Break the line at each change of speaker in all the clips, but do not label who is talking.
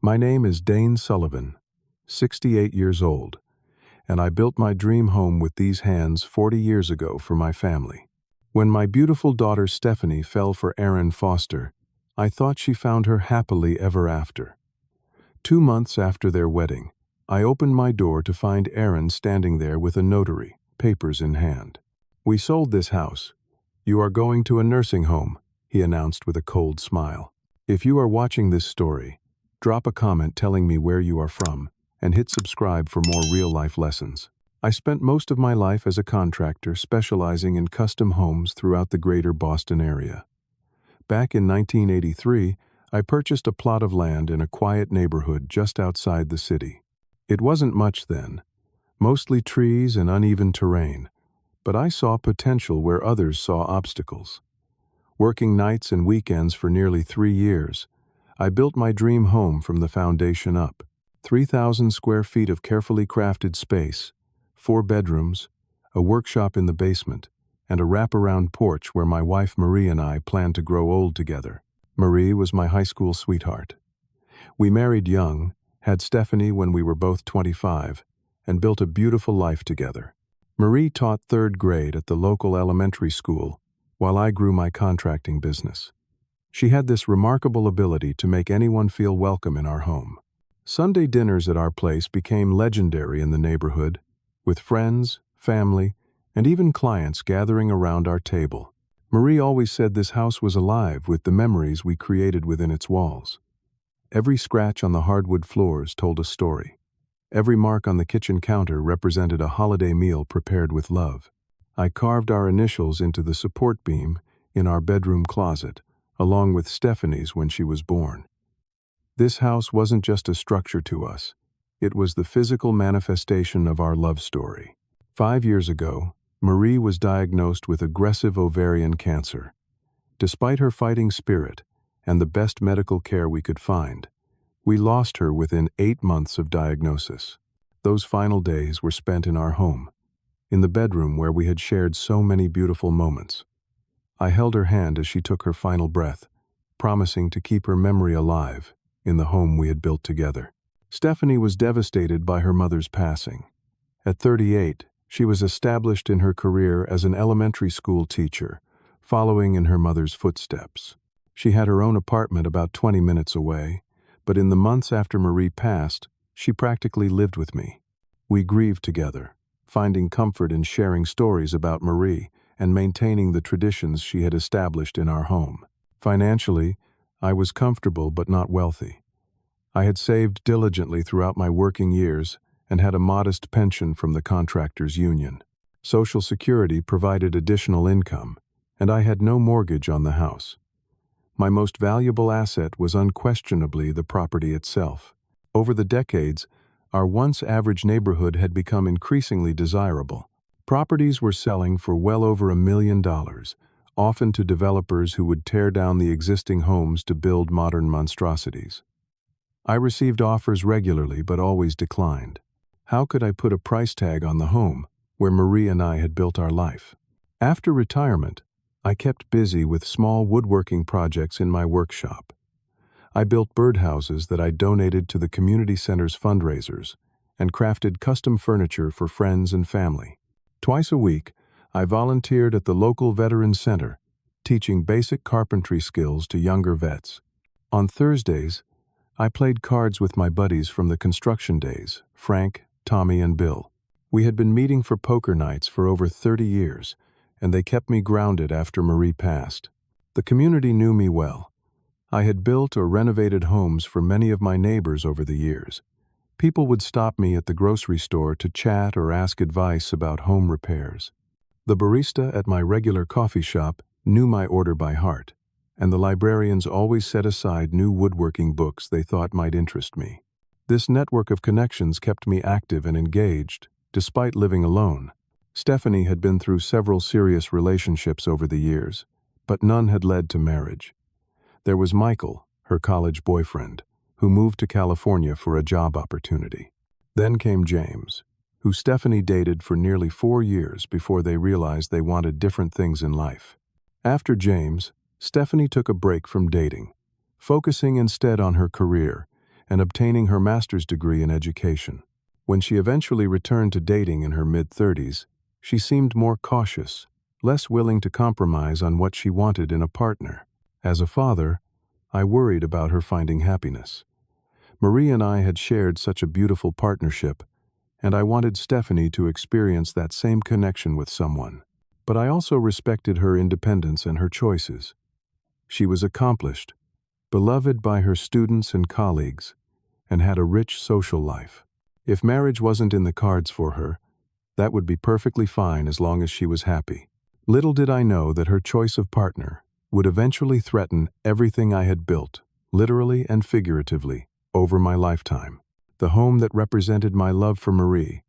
My name is Dane Sullivan, 68 years old, and I built my dream home with these hands 40 years ago for my family. When my beautiful daughter Stephanie fell for Aaron Foster, I thought she found her happily ever after. 2 months after their wedding, I opened my door to find Aaron standing there with a notary, papers in hand. "We sold this house. You are going to a nursing home," he announced with a cold smile. If you are watching this story, drop a comment telling me where you are from, and hit subscribe for more real-life lessons. I spent most of my life as a contractor specializing in custom homes throughout the greater Boston area. Back in 1983, I purchased a plot of land in a quiet neighborhood just outside the city. It wasn't much then, mostly trees and uneven terrain, but I saw potential where others saw obstacles. Working nights and weekends for nearly 3 years, I built my dream home from the foundation up. 3,000 square feet of carefully crafted space, 4 bedrooms, a workshop in the basement, and a wraparound porch where my wife Marie and I planned to grow old together. Marie was my high school sweetheart. We married young, had Stephanie when we were both 25, and built a beautiful life together. Marie taught 3rd grade at the local elementary school, while I grew my contracting business. She had this remarkable ability to make anyone feel welcome in our home. Sunday dinners at our place became legendary in the neighborhood, with friends, family, and even clients gathering around our table. Marie always said this house was alive with the memories we created within its walls. Every scratch on the hardwood floors told a story. Every mark on the kitchen counter represented a holiday meal prepared with love. I carved our initials into the support beam in our bedroom closet, along with Stephanie's when she was born. This house wasn't just a structure to us. It was the physical manifestation of our love story. 5 years ago, Marie was diagnosed with aggressive ovarian cancer. Despite her fighting spirit and the best medical care we could find, we lost her within 8 months of diagnosis. Those final days were spent in our home, in the bedroom where we had shared so many beautiful moments. I held her hand as she took her final breath, promising to keep her memory alive in the home we had built together. Stephanie was devastated by her mother's passing. At 38, she was established in her career as an elementary school teacher, following in her mother's footsteps. She had her own apartment about 20 minutes away, but in the months after Marie passed, she practically lived with me. We grieved together, finding comfort in sharing stories about Marie and maintaining the traditions she had established in our home. Financially, I was comfortable but not wealthy. I had saved diligently throughout my working years and had a modest pension from the contractors' union. Social Security provided additional income, and I had no mortgage on the house. My most valuable asset was unquestionably the property itself. Over the decades, our once average neighborhood had become increasingly desirable. Properties were selling for well over $1 million, often to developers who would tear down the existing homes to build modern monstrosities. I received offers regularly but always declined. How could I put a price tag on the home where Marie and I had built our life? After retirement, I kept busy with small woodworking projects in my workshop. I built birdhouses that I donated to the community center's fundraisers and crafted custom furniture for friends and family. Twice a week, I volunteered at the local veteran center, teaching basic carpentry skills to younger vets. On Thursdays, I played cards with my buddies from the construction days, Frank, Tommy, and Bill. We had been meeting for poker nights for over 30 years, and they kept me grounded after Marie passed. The community knew me well. I had built or renovated homes for many of my neighbors over the years. People would stop me at the grocery store to chat or ask advice about home repairs. The barista at my regular coffee shop knew my order by heart, and the librarians always set aside new woodworking books they thought might interest me. This network of connections kept me active and engaged, despite living alone. Stephanie had been through several serious relationships over the years, but none had led to marriage. There was Michael, her college boyfriend, who moved to California for a job opportunity. Then came James, who Stephanie dated for nearly 4 years before they realized they wanted different things in life. After James, Stephanie took a break from dating, focusing instead on her career and obtaining her master's degree in education. When she eventually returned to dating in her mid-30s, she seemed more cautious, less willing to compromise on what she wanted in a partner. As a father, I worried about her finding happiness. Marie and I had shared such a beautiful partnership, and I wanted Stephanie to experience that same connection with someone. But I also respected her independence and her choices. She was accomplished, beloved by her students and colleagues, and had a rich social life. If marriage wasn't in the cards for her, that would be perfectly fine as long as she was happy. Little did I know that her choice of partner would eventually threaten everything I had built, literally and figuratively, over my lifetime. The home that represented my love for Marie,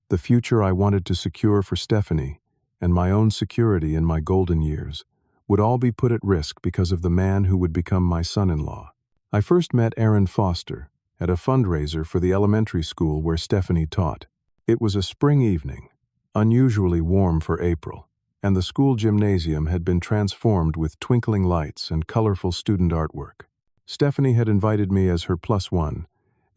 the future I wanted to secure for Stephanie, and my own security in my golden years, would all be put at risk because of the man who would become my son-in-law. I first met Aaron Foster at a fundraiser for the elementary school where Stephanie taught. It was a spring evening, unusually warm for April, and the school gymnasium had been transformed with twinkling lights and colorful student artwork. Stephanie had invited me as her +1,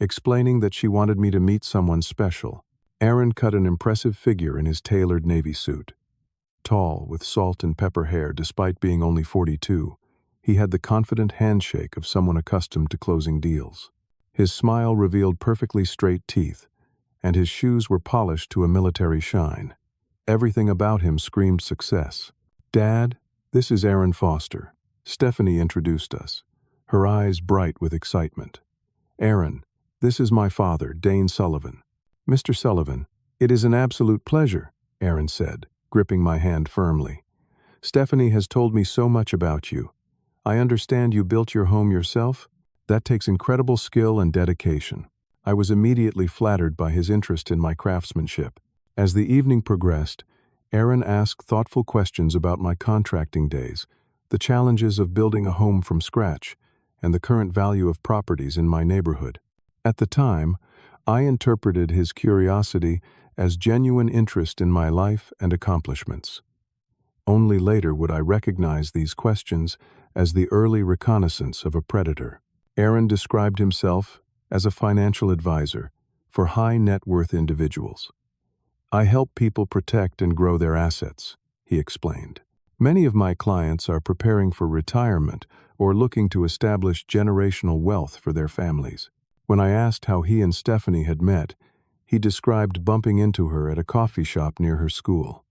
explaining that she wanted me to meet someone special. Aaron cut an impressive figure in his tailored navy suit. Tall, with salt and pepper hair despite being only 42, he had the confident handshake of someone accustomed to closing deals. His smile revealed perfectly straight teeth, and his shoes were polished to a military shine. Everything about him screamed success. "Dad, this is Aaron Foster." Stephanie introduced us, her eyes bright with excitement. "Aaron, this is my father, Dane Sullivan." "Mr. Sullivan, it is an absolute pleasure," Aaron said, gripping my hand firmly. "Stephanie has told me so much about you. I understand you built your home yourself? That takes incredible skill and dedication." I was immediately flattered by his interest in my craftsmanship. As the evening progressed, Aaron asked thoughtful questions about my contracting days, the challenges of building a home from scratch, and the current value of properties in my neighborhood. At the time, I interpreted his curiosity as genuine interest in my life and accomplishments. Only later would I recognize these questions as the early reconnaissance of a predator. Aaron described himself as a financial advisor for high net worth individuals. "I help people protect and grow their assets," he explained. "Many of my clients are preparing for retirement or looking to establish generational wealth for their families." When I asked how he and Stephanie had met, he described bumping into her at a coffee shop near her school.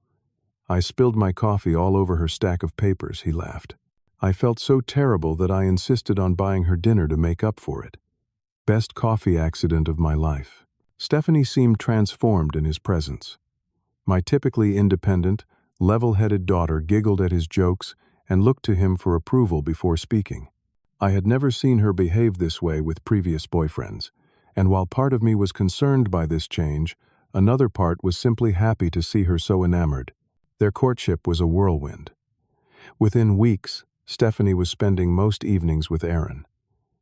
"I spilled my coffee all over her stack of papers," he laughed. "I felt so terrible that I insisted on buying her dinner to make up for it. Best coffee accident of my life." Stephanie seemed transformed in his presence. My typically independent, level-headed daughter giggled at his jokes and looked to him for approval before speaking. I had never seen her behave this way with previous boyfriends, and while part of me was concerned by this change, another part was simply happy to see her so enamored. Their courtship was a whirlwind. Within weeks, Stephanie was spending most evenings with Aaron.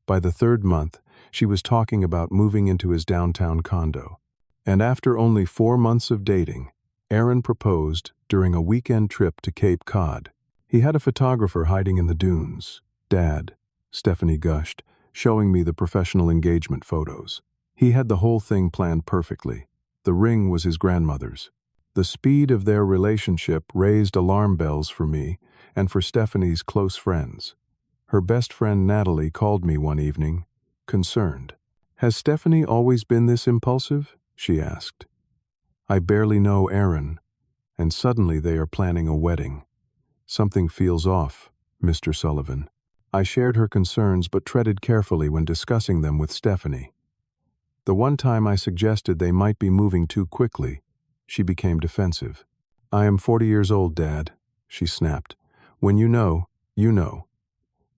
By the third month, she was talking about moving into his downtown condo. And after only 4 months of dating, Aaron proposed during a weekend trip to Cape Cod. He had a photographer hiding in the dunes. "Dad," Stephanie gushed, showing me the professional engagement photos. "He had the whole thing planned perfectly. The ring was his grandmother's." The speed of their relationship raised alarm bells for me and for Stephanie's close friends. Her best friend Natalie called me one evening, concerned. "Has Stephanie always been this impulsive?" she asked. "I barely know Aaron, and suddenly they are planning a wedding. Something feels off, Mr. Sullivan." I shared her concerns but treaded carefully when discussing them with Stephanie. The one time I suggested they might be moving too quickly, she became defensive. "I am 40 years old, Dad," she snapped. "When you know, you know.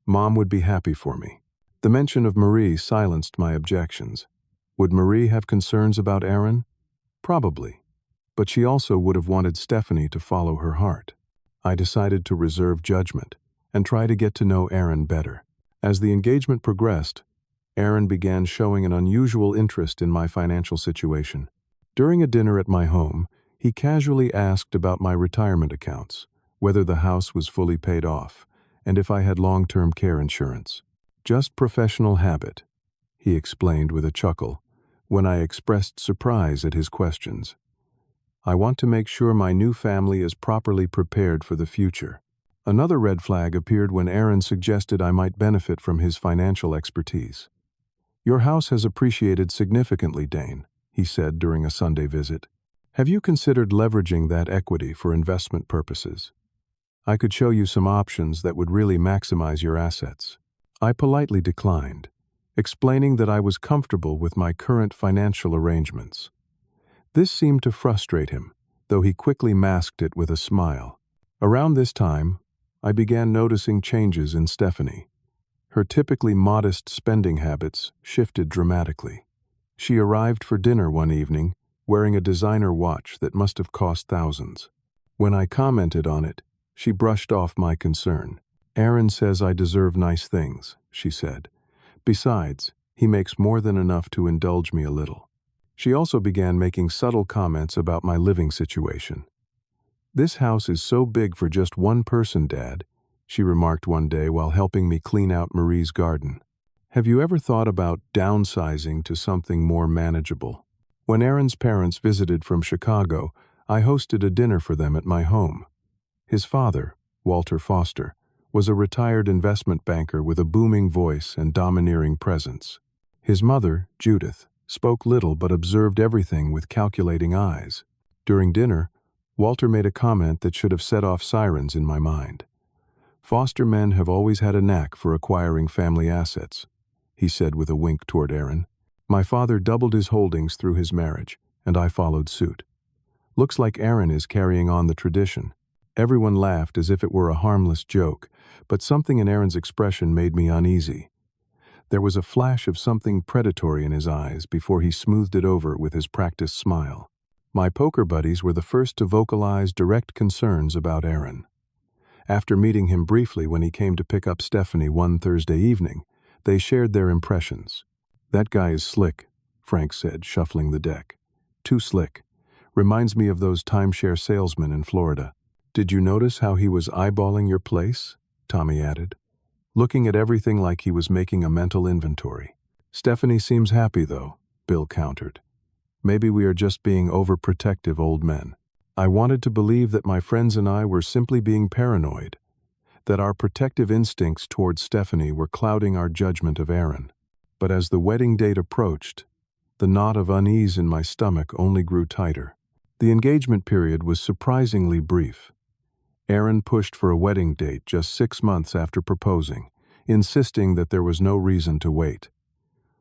Mom would be happy for me." The mention of Marie silenced my objections. Would Marie have concerns about Aaron? Probably, but she also would have wanted Stephanie to follow her heart. I decided to reserve judgment and try to get to know Aaron better. As the engagement progressed, Aaron began showing an unusual interest in my financial situation. During a dinner at my home, he casually asked about my retirement accounts, whether the house was fully paid off, and if I had long-term care insurance. "Just professional habit," he explained with a chuckle, when I expressed surprise at his questions. I want to make sure my new family is properly prepared for the future. Another red flag appeared when Aaron suggested I might benefit from his financial expertise. Your house has appreciated significantly, Dane, he said during a Sunday visit. Have you considered leveraging that equity for investment purposes? I could show you some options that would really maximize your assets. I politely declined, explaining that I was comfortable with my current financial arrangements. This seemed to frustrate him, though he quickly masked it with a smile. Around this time, I began noticing changes in Stephanie. Her typically modest spending habits shifted dramatically. She arrived for dinner one evening, wearing a designer watch that must have cost thousands. When I commented on it, she brushed off my concern. Aaron says I deserve nice things, she said. Besides, he makes more than enough to indulge me a little. She also began making subtle comments about my living situation. This house is so big for just one person, Dad, she remarked one day while helping me clean out Marie's garden. Have you ever thought about downsizing to something more manageable? When Aaron's parents visited from Chicago, I hosted a dinner for them at my home. His father, Walter Foster, was a retired investment banker with a booming voice and domineering presence. His mother, Judith, spoke little but observed everything with calculating eyes. During dinner, Walter made a comment that should have set off sirens in my mind. Foster men have always had a knack for acquiring family assets, he said with a wink toward Aaron. My father doubled his holdings through his marriage, and I followed suit. Looks like Aaron is carrying on the tradition. Everyone laughed as if it were a harmless joke, but something in Aaron's expression made me uneasy. There was a flash of something predatory in his eyes before he smoothed it over with his practiced smile. My poker buddies were the first to vocalize direct concerns about Aaron. After meeting him briefly when he came to pick up Stephanie one Thursday evening, they shared their impressions. That guy is slick, Frank said, shuffling the deck. Too slick. Reminds me of those timeshare salesmen in Florida. Did you notice how he was eyeballing your place? Tommy added, looking at everything like he was making a mental inventory. Stephanie seems happy, though, Bill countered. Maybe we are just being overprotective old men. I wanted to believe that my friends and I were simply being paranoid, that our protective instincts towards Stephanie were clouding our judgment of Aaron. But as the wedding date approached, the knot of unease in my stomach only grew tighter. The engagement period was surprisingly brief. Aaron pushed for a wedding date just 6 months after proposing, insisting that there was no reason to wait.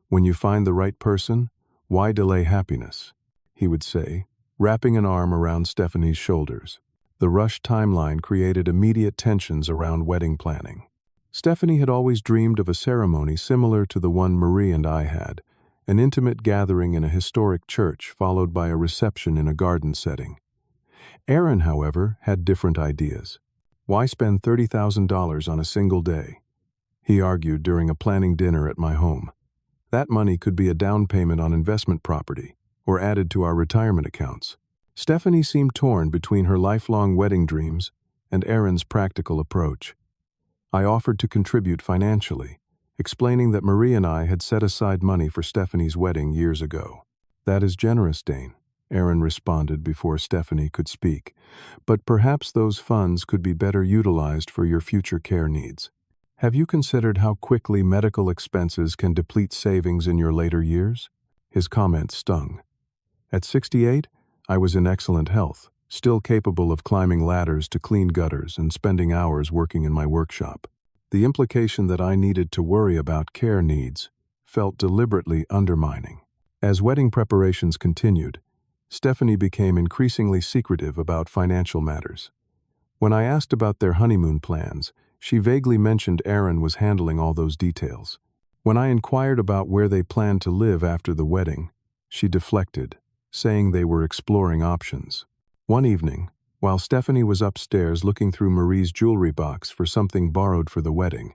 When you find the right person, why delay happiness? He would say, wrapping an arm around Stephanie's shoulders. The rushed timeline created immediate tensions around wedding planning. Stephanie had always dreamed of a ceremony similar to the one Marie and I had, an intimate gathering in a historic church followed by a reception in a garden setting. Aaron, however, had different ideas. Why spend $30,000 on a single day? He argued during a planning dinner at my home. That money could be a down payment on investment property, or added to our retirement accounts. Stephanie seemed torn between her lifelong wedding dreams and Aaron's practical approach. I offered to contribute financially, explaining that Marie and I had set aside money for Stephanie's wedding years ago. That is generous, Dane, Aaron responded before Stephanie could speak, but perhaps those funds could be better utilized for your future care needs. Have you considered how quickly medical expenses can deplete savings in your later years? His comment stung. At 68, I was in excellent health, still capable of climbing ladders to clean gutters and spending hours working in my workshop. The implication that I needed to worry about care needs felt deliberately undermining. As wedding preparations continued, Stephanie became increasingly secretive about financial matters. When I asked about their honeymoon plans, she vaguely mentioned Aaron was handling all those details. When I inquired about where they planned to live after the wedding, she deflected, saying they were exploring options. One evening, while Stephanie was upstairs looking through Marie's jewelry box for something borrowed for the wedding,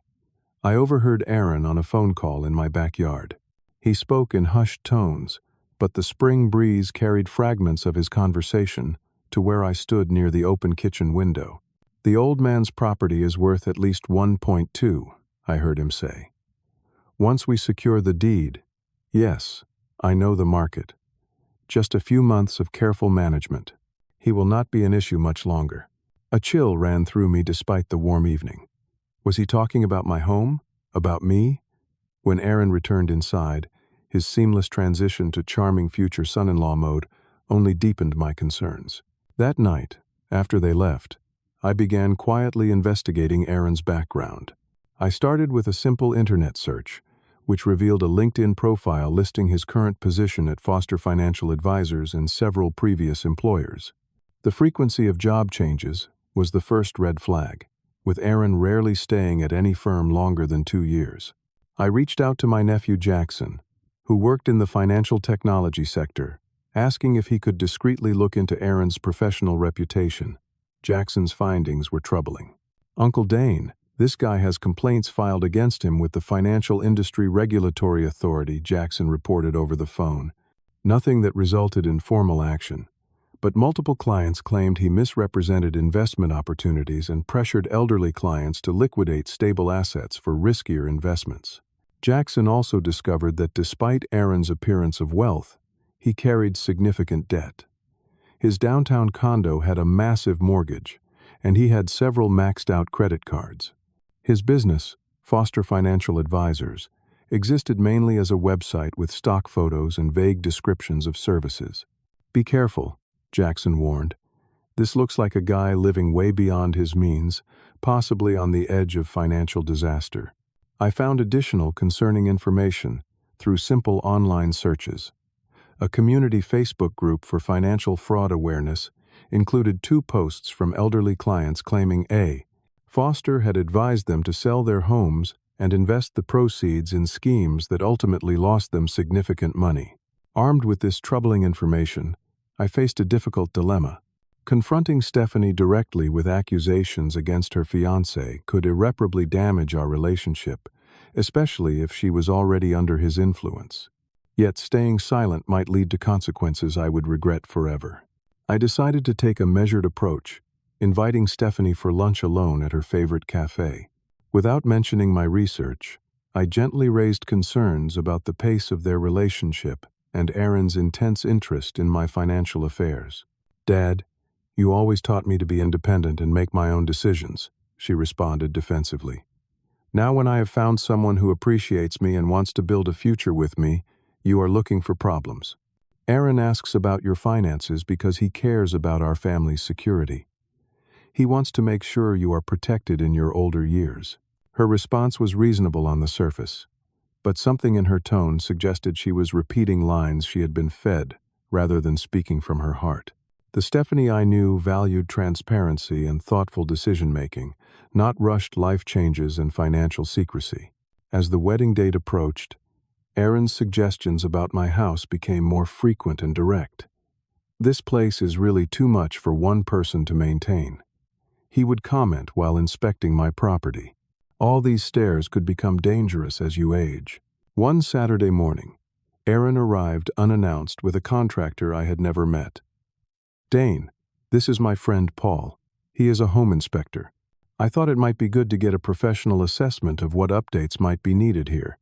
I overheard Aaron on a phone call in my backyard. He spoke in hushed tones, but the spring breeze carried fragments of his conversation to where I stood near the open kitchen window. The old man's property is worth at least 1.2, I heard him say. Once we secure the deed, Yes, I know the market. Just a few months of careful management. He will not be an issue much longer. A chill ran through me despite the warm evening. Was he talking about my home? About me? When Aaron returned inside, his seamless transition to charming future son-in-law mode only deepened my concerns. That night, after they left, I began quietly investigating Aaron's background. I started with a simple internet search, which revealed a LinkedIn profile listing his current position at Foster Financial Advisors and several previous employers. The frequency of job changes was the first red flag, with Aaron rarely staying at any firm longer than 2 years. I reached out to my nephew Jackson, who worked in the financial technology sector, asking if he could discreetly look into Aaron's professional reputation. Jackson's findings were troubling. "Uncle Dane, this guy has complaints filed against him with the Financial Industry Regulatory Authority," Jackson reported over the phone. Nothing that resulted in formal action, but multiple clients claimed he misrepresented investment opportunities and pressured elderly clients to liquidate stable assets for riskier investments. Jackson also discovered that despite Aaron's appearance of wealth, he carried significant debt. His downtown condo had a massive mortgage, and he had several maxed-out credit cards. His business, Foster Financial Advisors, existed mainly as a website with stock photos and vague descriptions of services. "Be careful," Jackson warned. "This looks like a guy living way beyond his means, possibly on the edge of financial disaster." I found additional concerning information through simple online searches. A community Facebook group for financial fraud awareness included 2 posts from elderly clients claiming Foster had advised them to sell their homes and invest the proceeds in schemes that ultimately lost them significant money. Armed with this troubling information, I faced a difficult dilemma. Confronting Stephanie directly with accusations against her fiancé could irreparably damage our relationship, especially if she was already under his influence. Yet staying silent might lead to consequences I would regret forever. I decided to take a measured approach, inviting Stephanie for lunch alone at her favorite cafe. Without mentioning my research, I gently raised concerns about the pace of their relationship and Aaron's intense interest in my financial affairs. "Dad, you always taught me to be independent and make my own decisions," she responded defensively. "Now when I have found someone who appreciates me and wants to build a future with me, you are looking for problems. Aaron asks about your finances because he cares about our family's security. He wants to make sure you are protected in your older years." Her response was reasonable on the surface, but something in her tone suggested she was repeating lines she had been fed rather than speaking from her heart. The Stephanie I knew valued transparency and thoughtful decision-making, not rushed life changes and financial secrecy. As the wedding date approached, Aaron's suggestions about my house became more frequent and direct. "This place is really too much for one person to maintain," he would comment while inspecting my property. "All these stairs could become dangerous as you age." One Saturday morning, Aaron arrived unannounced with a contractor I had never met. "Dane, this is my friend Paul. He is a home inspector. I thought it might be good to get a professional assessment of what updates might be needed here.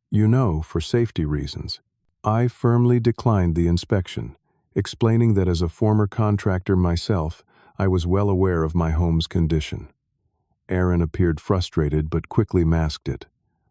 You know, for safety reasons." I firmly declined the inspection, explaining that as a former contractor myself, I was well aware of my home's condition. Aaron appeared frustrated but quickly masked it.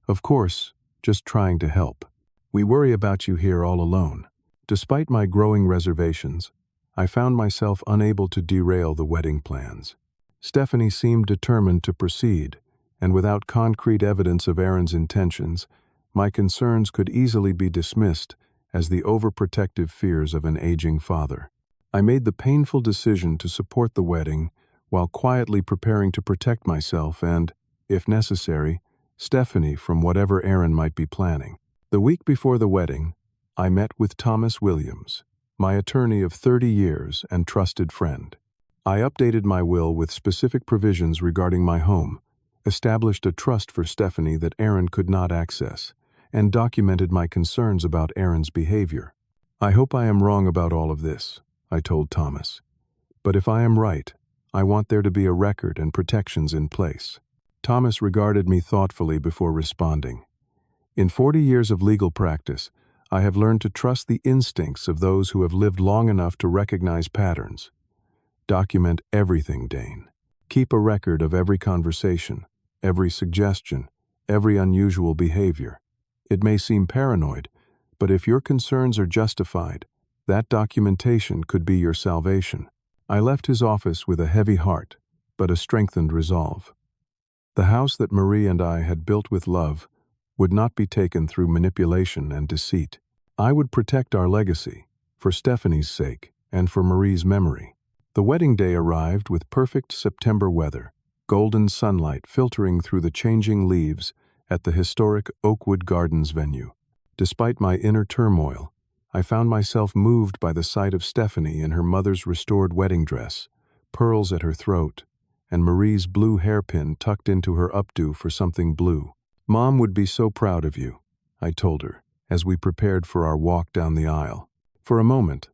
"Of course, just trying to help. We worry about you here all alone." Despite my growing reservations, I found myself unable to derail the wedding plans. Stephanie seemed determined to proceed, and without concrete evidence of Aaron's intentions, my concerns could easily be dismissed as the overprotective fears of an aging father. I made the painful decision to support the wedding while quietly preparing to protect myself and, if necessary, Stephanie from whatever Aaron might be planning. The week before the wedding, I met with Thomas Williams, my attorney of 30 years and trusted friend. I updated my will with specific provisions regarding my home, established a trust for Stephanie that Aaron could not access, and documented my concerns about Aaron's behavior. "I hope I am wrong about all of this," I told Thomas. "But if I am right, I want there to be a record and protections in place." Thomas regarded me thoughtfully before responding. "In 40 years of legal practice, I have learned to trust the instincts of those who have lived long enough to recognize patterns. Document everything, Dane. Keep a record of every conversation, every suggestion, every unusual behavior. It may seem paranoid, but if your concerns are justified, that documentation could be your salvation. I left his office with a heavy heart, but a strengthened resolve. The house that Marie and I had built with love would not be taken through manipulation and deceit. I would protect our legacy, for Stephanie's sake and for Marie's memory. The wedding day arrived with perfect September weather, golden sunlight filtering through the changing leaves at the historic Oakwood Gardens venue. Despite my inner turmoil, I found myself moved by the sight of Stephanie in her mother's restored wedding dress, pearls at her throat, and Marie's blue hairpin tucked into her updo for something blue. "Mom would be so proud of you," I told her, as we prepared for our walk down the aisle. For a moment,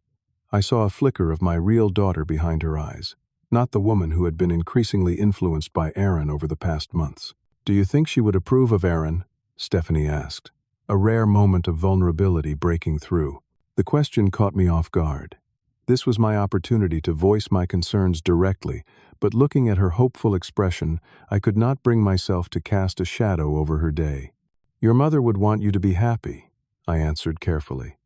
I saw a flicker of my real daughter behind her eyes, not the woman who had been increasingly influenced by Aaron over the past months. "Do you think she would approve of Aaron?" Stephanie asked, a rare moment of vulnerability breaking through. The question caught me off guard. This was my opportunity to voice my concerns directly, but looking at her hopeful expression, I could not bring myself to cast a shadow over her day. "Your mother would want you to be happy," I answered carefully,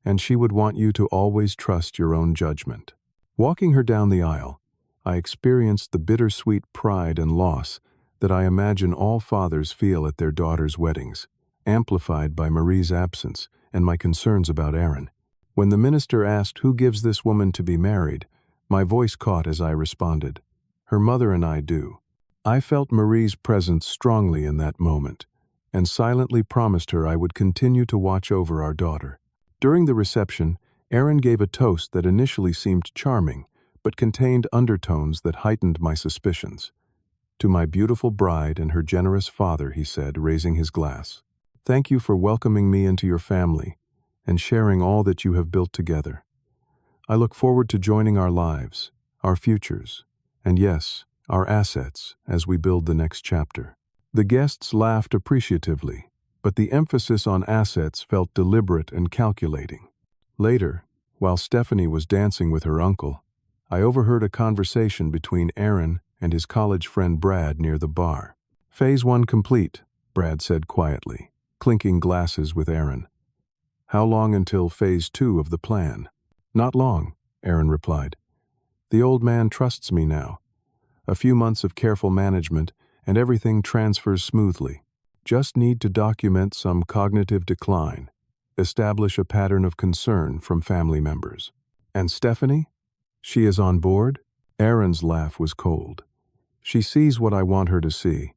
"and she would want you to always trust your own judgment." Walking her down the aisle, I experienced the bittersweet pride and loss that I imagine all fathers feel at their daughters' weddings, amplified by Marie's absence and my concerns about Aaron. When the minister asked who gives this woman to be married, my voice caught as I responded, "Her mother and I do." I felt Marie's presence strongly in that moment, and silently promised her I would continue to watch over our daughter. During the reception, Aaron gave a toast that initially seemed charming, but contained undertones that heightened my suspicions. "To my beautiful bride and her generous father," he said, raising his glass. "Thank you for welcoming me into your family and sharing all that you have built together. I look forward to joining our lives, our futures, and yes, our assets as we build the next chapter." The guests laughed appreciatively, but the emphasis on assets felt deliberate and calculating. Later, while Stephanie was dancing with her uncle, I overheard a conversation between Aaron and his college friend Brad near the bar. "Phase 1 complete," Brad said quietly, clinking glasses with Aaron. "How long until phase 2 of the plan?" "Not long," Aaron replied. "The old man trusts me now. A few months of careful management, and everything transfers smoothly. Just need to document some cognitive decline, establish a pattern of concern from family members." "And Stephanie? She is on board?" Aaron's laugh was cold. "She sees what I want her to see.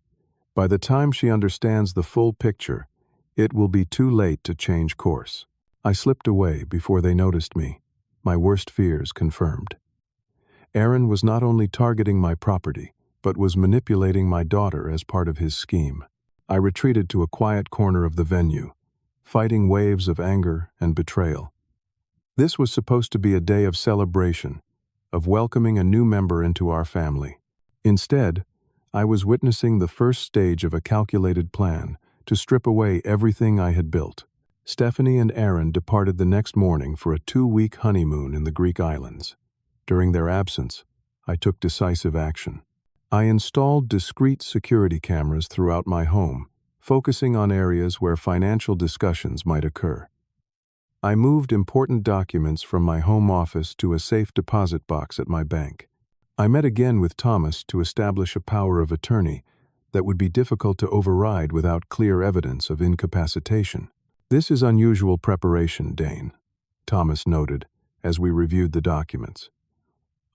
By the time she understands the full picture, it will be too late to change course." I slipped away before they noticed me, my worst fears confirmed. Aaron was not only targeting my property, but was manipulating my daughter as part of his scheme. I retreated to a quiet corner of the venue, fighting waves of anger and betrayal. This was supposed to be a day of celebration, of welcoming a new member into our family. Instead, I was witnessing the first stage of a calculated plan to strip away everything I had built. Stephanie and Aaron departed the next morning for a 2-week honeymoon in the Greek islands. During their absence, I took decisive action. I installed discreet security cameras throughout my home, focusing on areas where financial discussions might occur. I moved important documents from my home office to a safe deposit box at my bank. I met again with Thomas to establish a power of attorney that would be difficult to override without clear evidence of incapacitation. "This is unusual preparation, Dane," Thomas noted as we reviewed the documents.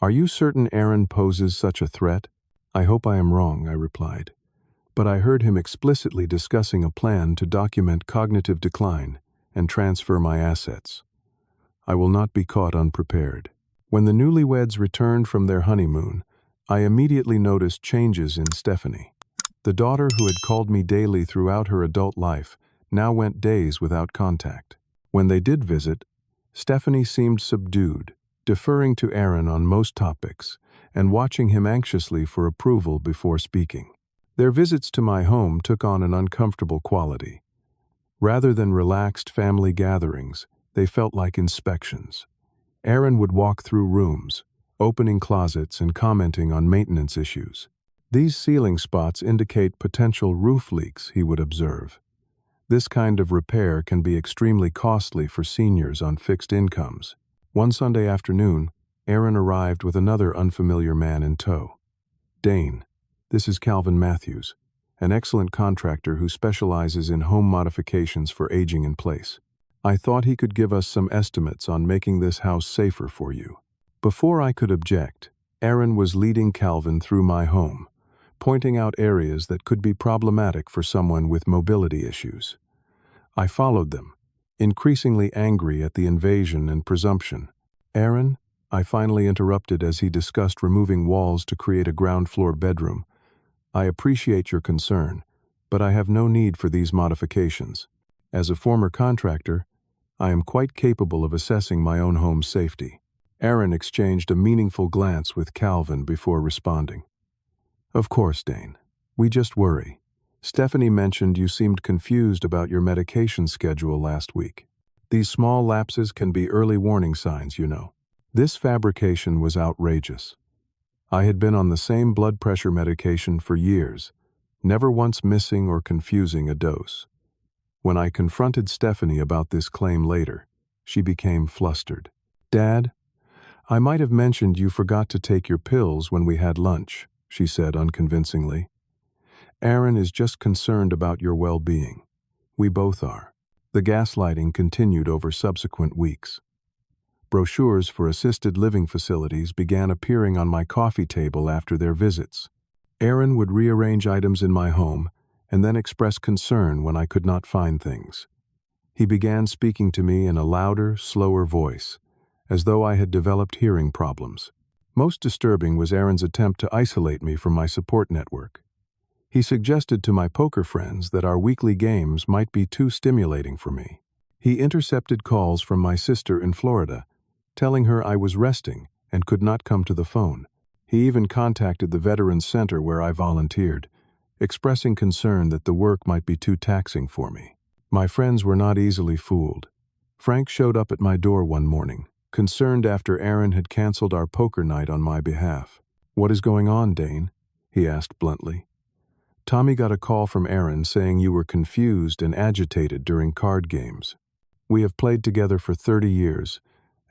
"Are you certain Aaron poses such a threat?" "I hope I am wrong," I replied. But I heard him explicitly discussing a plan to document cognitive decline and transfer my assets. I will not be caught unprepared. When the newlyweds returned from their honeymoon, I immediately noticed changes in Stephanie. The daughter who had called me daily throughout her adult life now went days without contact. When they did visit, Stephanie seemed subdued, deferring to Aaron on most topics, and watching him anxiously for approval before speaking. Their visits to my home took on an uncomfortable quality. Rather than relaxed family gatherings, they felt like inspections. Aaron would walk through rooms, opening closets and commenting on maintenance issues. These ceiling spots indicate potential roof leaks, he would observe. This kind of repair can be extremely costly for seniors on fixed incomes. One Sunday afternoon, Aaron arrived with another unfamiliar man in tow. "Dane, this is Calvin Matthews, an excellent contractor who specializes in home modifications for aging in place. I thought he could give us some estimates on making this house safer for you." Before I could object, Aaron was leading Calvin through my home, pointing out areas that could be problematic for someone with mobility issues. I followed them, increasingly angry at the invasion and presumption. "Aaron," I finally interrupted as he discussed removing walls to create a ground-floor bedroom. "I appreciate your concern, but I have no need for these modifications. As a former contractor, I am quite capable of assessing my own home's safety." Aaron exchanged a meaningful glance with Calvin before responding. "Of course, Dane. We just worry. Stephanie mentioned you seemed confused about your medication schedule last week. These small lapses can be early warning signs, you know." This fabrication was outrageous. I had been on the same blood pressure medication for years, never once missing or confusing a dose. When I confronted Stephanie about this claim later, she became flustered. "Dad, I might have mentioned you forgot to take your pills when we had lunch," she said unconvincingly. "Aaron is just concerned about your well-being. We both are." The gaslighting continued over subsequent weeks. Brochures for assisted living facilities began appearing on my coffee table after their visits. Aaron would rearrange items in my home and then express concern when I could not find things. He began speaking to me in a louder, slower voice, as though I had developed hearing problems. Most disturbing was Aaron's attempt to isolate me from my support network. He suggested to my poker friends that our weekly games might be too stimulating for me. He intercepted calls from my sister in Florida, telling her I was resting and could not come to the phone. He even contacted the Veterans Center where I volunteered, expressing concern that the work might be too taxing for me. My friends were not easily fooled. Frank showed up at my door one morning, concerned after Aaron had canceled our poker night on my behalf. "What is going on, Dane?" he asked bluntly. "Tommy got a call from Aaron saying you were confused and agitated during card games. We have played together for 30 years,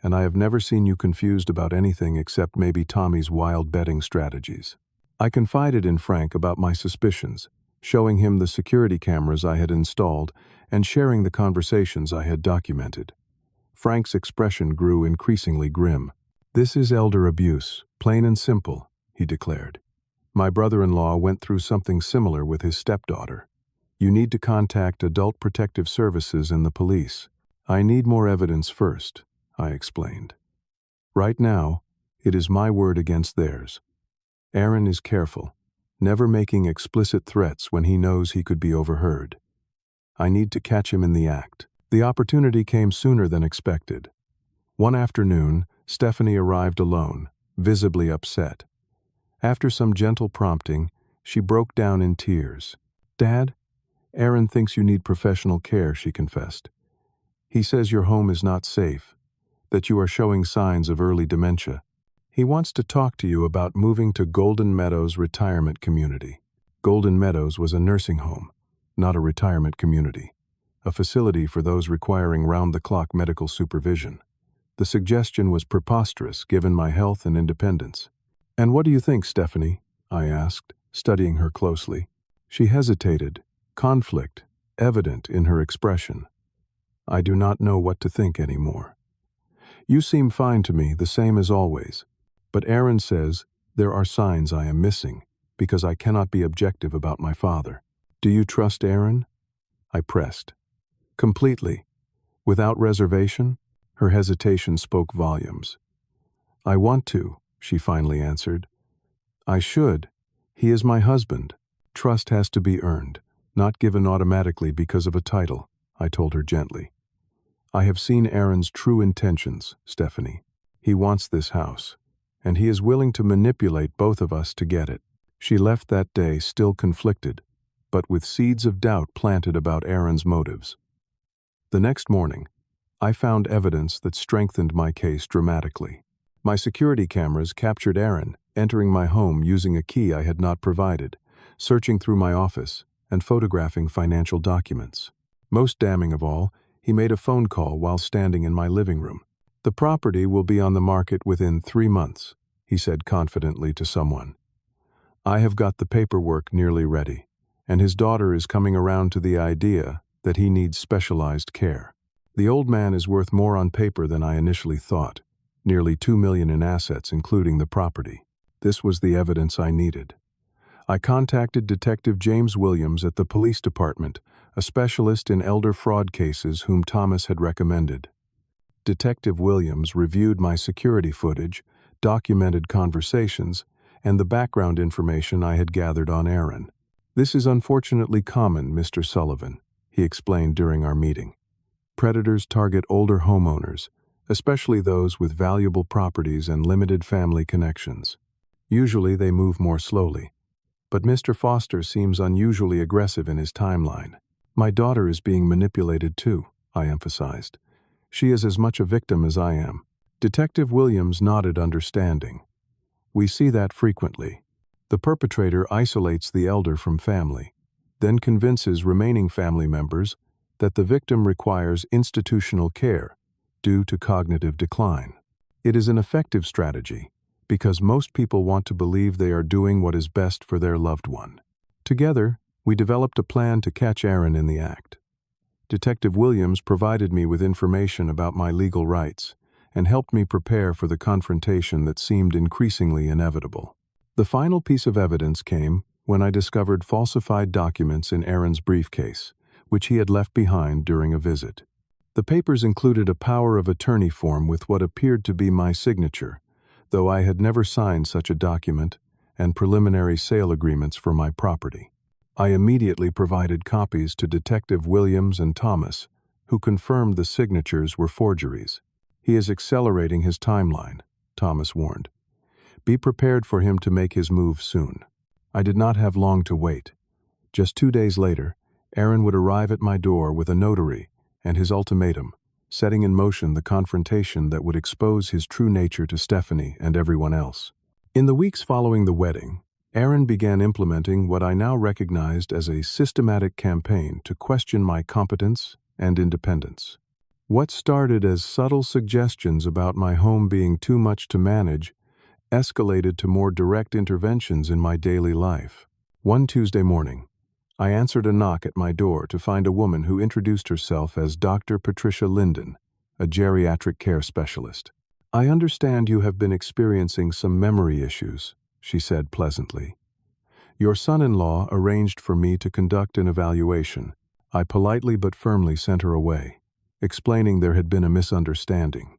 and I have never seen you confused about anything except maybe Tommy's wild betting strategies." I confided in Frank about my suspicions, showing him the security cameras I had installed and sharing the conversations I had documented. Frank's expression grew increasingly grim. "This is elder abuse, plain and simple," he declared. "My brother-in-law went through something similar with his stepdaughter. You need to contact Adult Protective Services and the police." "I need more evidence first," I explained. "Right now, it is my word against theirs. Aaron is careful, never making explicit threats when he knows he could be overheard. I need to catch him in the act." The opportunity came sooner than expected. One afternoon, Stephanie arrived alone, visibly upset. After some gentle prompting, she broke down in tears. "Dad, Aaron thinks you need professional care," she confessed. "He says your home is not safe, that you are showing signs of early dementia. He wants to talk to you about moving to Golden Meadows Retirement Community." Golden Meadows was a nursing home, not a retirement community, a facility for those requiring round-the-clock medical supervision. The suggestion was preposterous given my health and independence. "And what do you think, Stephanie?" I asked, studying her closely. She hesitated, conflict evident in her expression. "I do not know what to think anymore. You seem fine to me, the same as always. But Aaron says there are signs I am missing because I cannot be objective about my father. Do you trust Aaron?" I pressed. "Completely. Without reservation?" Her hesitation spoke volumes. "I want to," she finally answered. "I should. He is my husband. Trust has to be earned, not given automatically because of a title," I told her gently. "I have seen Aaron's true intentions, Stephanie. He wants this house, and he is willing to manipulate both of us to get it." She left that day still conflicted, but with seeds of doubt planted about Aaron's motives. The next morning, I found evidence that strengthened my case dramatically. My security cameras captured Aaron entering my home using a key I had not provided, searching through my office, and photographing financial documents. Most damning of all, he made a phone call while standing in my living room. "The property will be on the market within 3 months," he said confidently to someone. "I have got the paperwork nearly ready, and his daughter is coming around to the idea that he needs specialized care. The old man is worth more on paper than I initially thought, nearly $2 million in assets including the property." This was the evidence I needed. I contacted Detective James Williams at the police department, a specialist in elder fraud cases whom Thomas had recommended. Detective Williams reviewed my security footage, documented conversations, and the background information I had gathered on Aaron. "This is unfortunately common, Mr. Sullivan," he explained during our meeting. "Predators target older homeowners, especially those with valuable properties and limited family connections. Usually they move more slowly. But Mr. Foster seems unusually aggressive in his timeline. My daughter is being manipulated too," I emphasized. "She is as much a victim as I am." Detective Williams nodded understanding. "We see that frequently. The perpetrator isolates the elder from family, then convinces remaining family members that the victim requires institutional care due to cognitive decline. It is an effective strategy because most people want to believe they are doing what is best for their loved one." Together, we developed a plan to catch Aaron in the act. Detective Williams provided me with information about my legal rights and helped me prepare for the confrontation that seemed increasingly inevitable. The final piece of evidence came when I discovered falsified documents in Aaron's briefcase, which he had left behind during a visit. The papers included a power of attorney form with what appeared to be my signature, though I had never signed such a document, and preliminary sale agreements for my property. I immediately provided copies to Detective Williams and Thomas, who confirmed the signatures were forgeries. "He is accelerating his timeline," Thomas warned. "Be prepared for him to make his move soon." I did not have long to wait. Just 2 days later, Aaron would arrive at my door with a notary and his ultimatum, setting in motion the confrontation that would expose his true nature to Stephanie and everyone else. In the weeks following the wedding, Aaron began implementing what I now recognized as a systematic campaign to question my competence and independence. What started as subtle suggestions about my home being too much to manage escalated to more direct interventions in my daily life. One Tuesday morning, I answered a knock at my door to find a woman who introduced herself as Dr. Patricia Linden, a geriatric care specialist. "I understand you have been experiencing some memory issues," she said pleasantly. "Your son-in-law arranged for me to conduct an evaluation." I politely but firmly sent her away, explaining there had been a misunderstanding.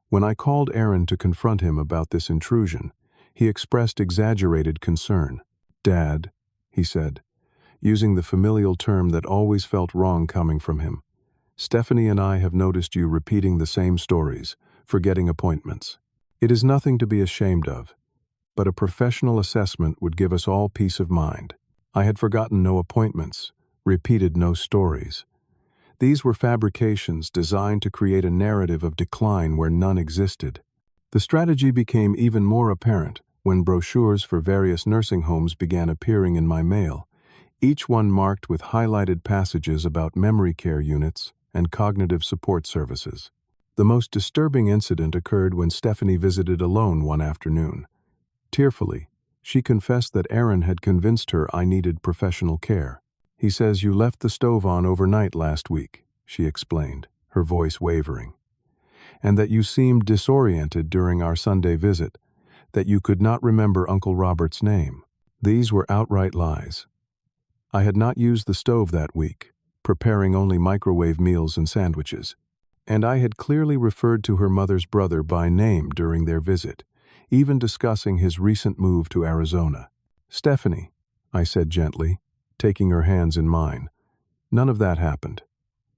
When I called Aaron to confront him about this intrusion, he expressed exaggerated concern. "Dad," he said, using the familial term that always felt wrong coming from him, "Stephanie and I have noticed you repeating the same stories, forgetting appointments. It is nothing to be ashamed of, but a professional assessment would give us all peace of mind." I had forgotten no appointments, repeated no stories. These were fabrications designed to create a narrative of decline where none existed. The strategy became even more apparent when brochures for various nursing homes began appearing in my mail, each one marked with highlighted passages about memory care units and cognitive support services. The most disturbing incident occurred when Stephanie visited alone one afternoon. Tearfully, she confessed that Aaron had convinced her I needed professional care. "He says you left the stove on overnight last week," she explained, her voice wavering, "and that you seemed disoriented during our Sunday visit, that you could not remember Uncle Robert's name." These were outright lies. I had not used the stove that week, preparing only microwave meals and sandwiches, and I had clearly referred to her mother's brother by name during their visit, even discussing his recent move to Arizona. "Stephanie," I said gently, taking her hands in mine, "none of that happened.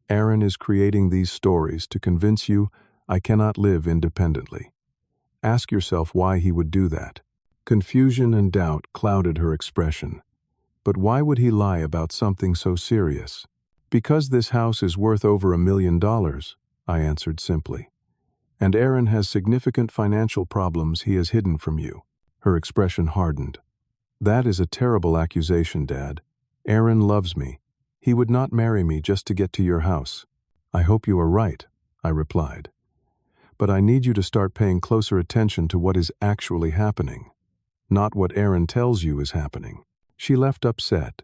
Aaron is creating these stories to convince you I cannot live independently. Ask yourself why he would do that." Confusion and doubt clouded her expression. But why would he lie about something so serious? "Because this house is worth over $1 million, I answered simply. "And Aaron has significant financial problems he has hidden from you." Her expression hardened. "That is a terrible accusation, Dad. Aaron loves me. He would not marry me just to get to your house." "I hope you are right," I replied. "But I need you to start paying closer attention to what is actually happening, not what Aaron tells you is happening." She left upset,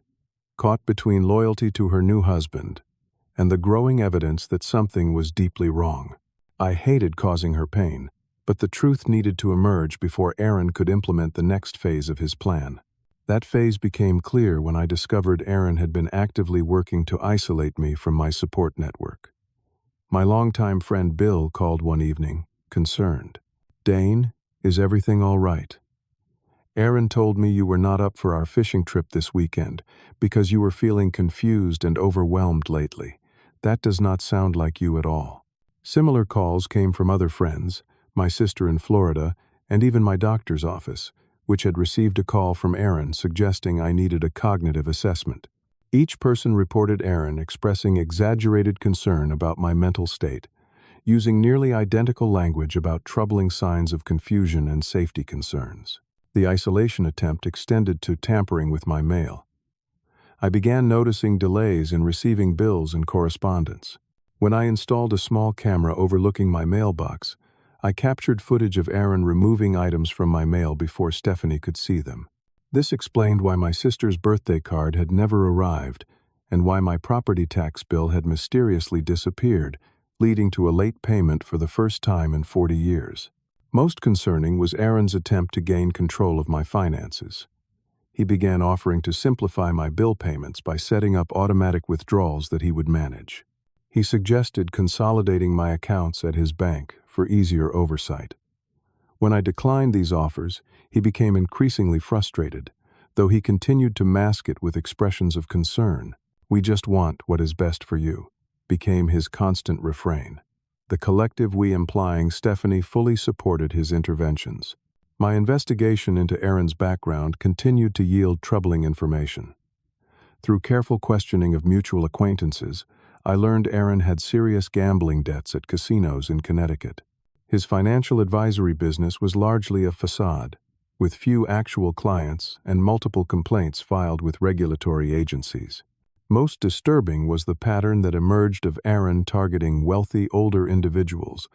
caught between loyalty to her new husband and the growing evidence that something was deeply wrong. I hated causing her pain, but the truth needed to emerge before Aaron could implement the next phase of his plan. That phase became clear when I discovered Aaron had been actively working to isolate me from my support network. My longtime friend Bill called one evening, concerned. "Dane, is everything all right? Aaron told me you were not up for our fishing trip this weekend because you were feeling confused and overwhelmed lately. That does not sound like you at all." Similar calls came from other friends, my sister in Florida, and even my doctor's office, which had received a call from Aaron suggesting I needed a cognitive assessment. Each person reported Aaron expressing exaggerated concern about my mental state, using nearly identical language about troubling signs of confusion and safety concerns. The isolation attempt extended to tampering with my mail. I began noticing delays in receiving bills and correspondence. When I installed a small camera overlooking my mailbox, I captured footage of Aaron removing items from my mail before Stephanie could see them. This explained why my sister's birthday card had never arrived and why my property tax bill had mysteriously disappeared, leading to a late payment for the first time in 40 years. Most concerning was Aaron's attempt to gain control of my finances. He began offering to simplify my bill payments by setting up automatic withdrawals that he would manage. He suggested consolidating my accounts at his bank for easier oversight. When I declined these offers, he became increasingly frustrated, though he continued to mask it with expressions of concern. "We just want what is best for you," became his constant refrain. The collective we implying Stephanie fully supported his interventions. My investigation into Aaron's background continued to yield troubling information. Through careful questioning of mutual acquaintances, I learned Aaron had serious gambling debts at casinos in Connecticut. His financial advisory business was largely a facade, with few actual clients and multiple complaints filed with regulatory agencies. Most disturbing was the pattern that emerged of Aaron targeting wealthy older individuals,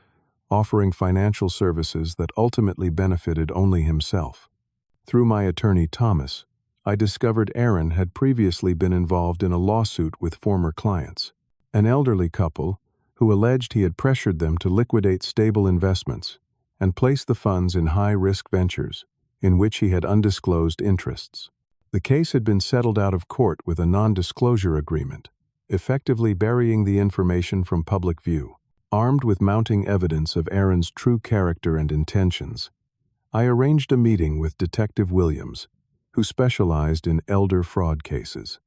offering financial services that ultimately benefited only himself. Through my attorney Thomas, I discovered Aaron had previously been involved in a lawsuit with former clients, an elderly couple who alleged he had pressured them to liquidate stable investments and place the funds in high-risk ventures in which he had undisclosed interests. The case had been settled out of court with a non-disclosure agreement, effectively burying the information from public view. Armed with mounting evidence of Aaron's true character and intentions, I arranged a meeting with Detective Williams, who specialized in elder fraud cases.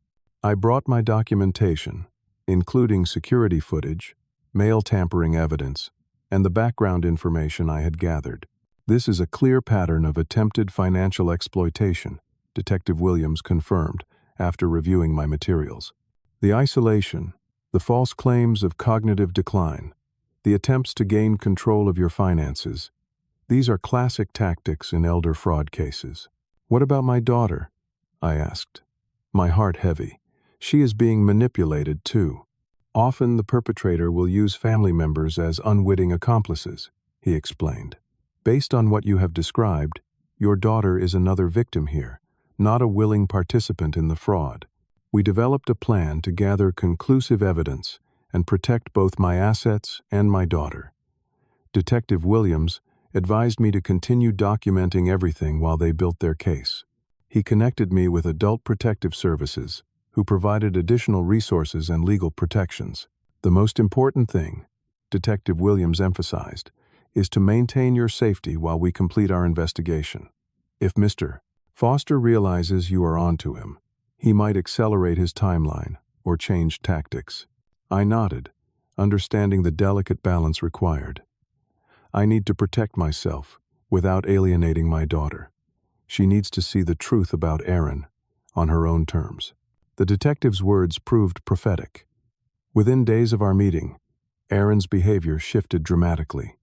I brought my documentation, including security footage, mail tampering evidence, and the background information I had gathered. "This is a clear pattern of attempted financial exploitation," Detective Williams confirmed after reviewing my materials. "The isolation, the false claims of cognitive decline, the attempts to gain control of your finances, these are classic tactics in elder fraud cases." "What about my daughter?" I asked, my heart heavy. "She is being manipulated too." "Often the perpetrator will use family members as unwitting accomplices," he explained. "Based on what you have described, your daughter is another victim here, not a willing participant in the fraud. We developed a plan to gather conclusive evidence and protect both my assets and my daughter. Detective Williams advised me to continue documenting everything while they built their case. He connected me with Adult Protective Services, who provided additional resources and legal protections. The most important thing, Detective Williams emphasized, is to maintain your safety while we complete our investigation. If Mr. Foster realizes you are onto him, he might accelerate his timeline or change tactics." I nodded, understanding the delicate balance required. I need to protect myself without alienating my daughter. She needs to see the truth about Aaron on her own terms. The detective's words proved prophetic. Within days of our meeting, Aaron's behavior shifted dramatically.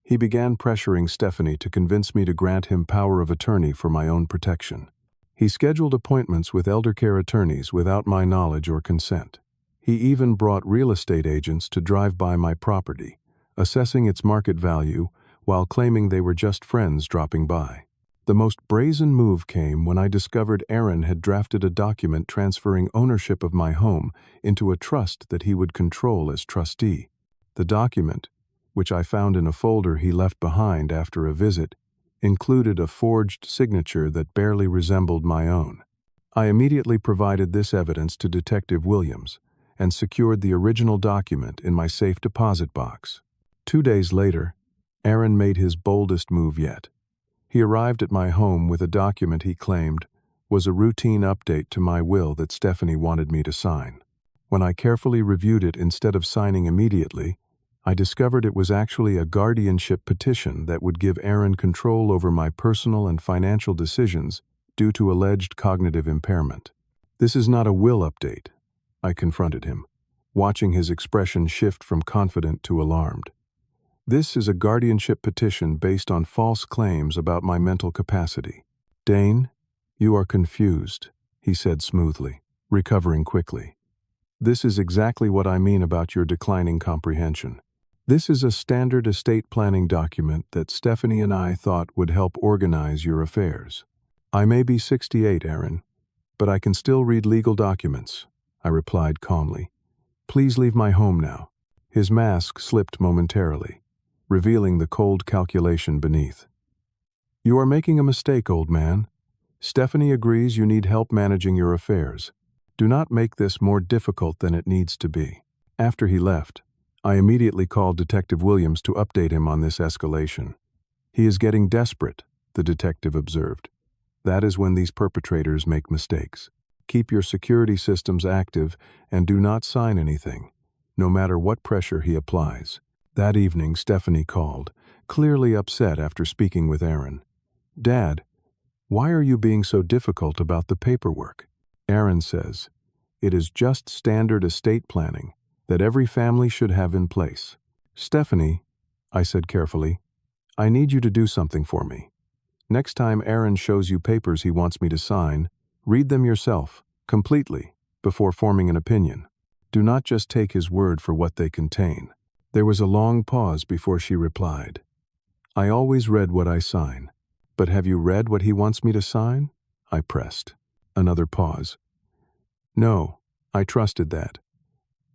He began pressuring Stephanie to convince me to grant him power of attorney for my own protection. He scheduled appointments with elder care attorneys without my knowledge or consent. He even brought real estate agents to drive by my property, assessing its market value while claiming they were just friends dropping by. The most brazen move came when I discovered Aaron had drafted a document transferring ownership of my home into a trust that he would control as trustee. The document, which I found in a folder he left behind after a visit, included a forged signature that barely resembled my own. I immediately provided this evidence to Detective Williams and secured the original document in my safe deposit box. 2 days later, Aaron made his boldest move yet. He arrived at my home with a document he claimed was a routine update to my will that Stephanie wanted me to sign. When I carefully reviewed it instead of signing immediately, I discovered it was actually a guardianship petition that would give Aaron control over my personal and financial decisions due to alleged cognitive impairment. "This is not a will update," I confronted him, watching his expression shift from confident to alarmed. "This is a guardianship petition based on false claims about my mental capacity." "Dane, you are confused," he said smoothly, recovering quickly. "This is exactly what I mean about your declining comprehension. This is a standard estate planning document that Stephanie and I thought would help organize your affairs." "I may be 68, Aaron, but I can still read legal documents," I replied calmly. "Please leave my home now." His mask slipped momentarily, revealing the cold calculation beneath. "You are making a mistake, old man. Stephanie agrees you need help managing your affairs. Do not make this more difficult than it needs to be." After he left, I immediately called Detective Williams to update him on this escalation. "He is getting desperate," the detective observed. "That is when these perpetrators make mistakes. Keep your security systems active and do not sign anything, no matter what pressure he applies." That evening, Stephanie called, clearly upset after speaking with Aaron. "Dad, why are you being so difficult about the paperwork?" Aaron says, "It is just standard estate planning that every family should have in place." "Stephanie," I said carefully, "I need you to do something for me. Next time Aaron shows you papers he wants me to sign, read them yourself, completely, before forming an opinion. Do not just take his word for what they contain." There was a long pause before she replied. "I always read what I sign. But have you read what he wants me to sign?" I pressed. Another pause. "No, I trusted that.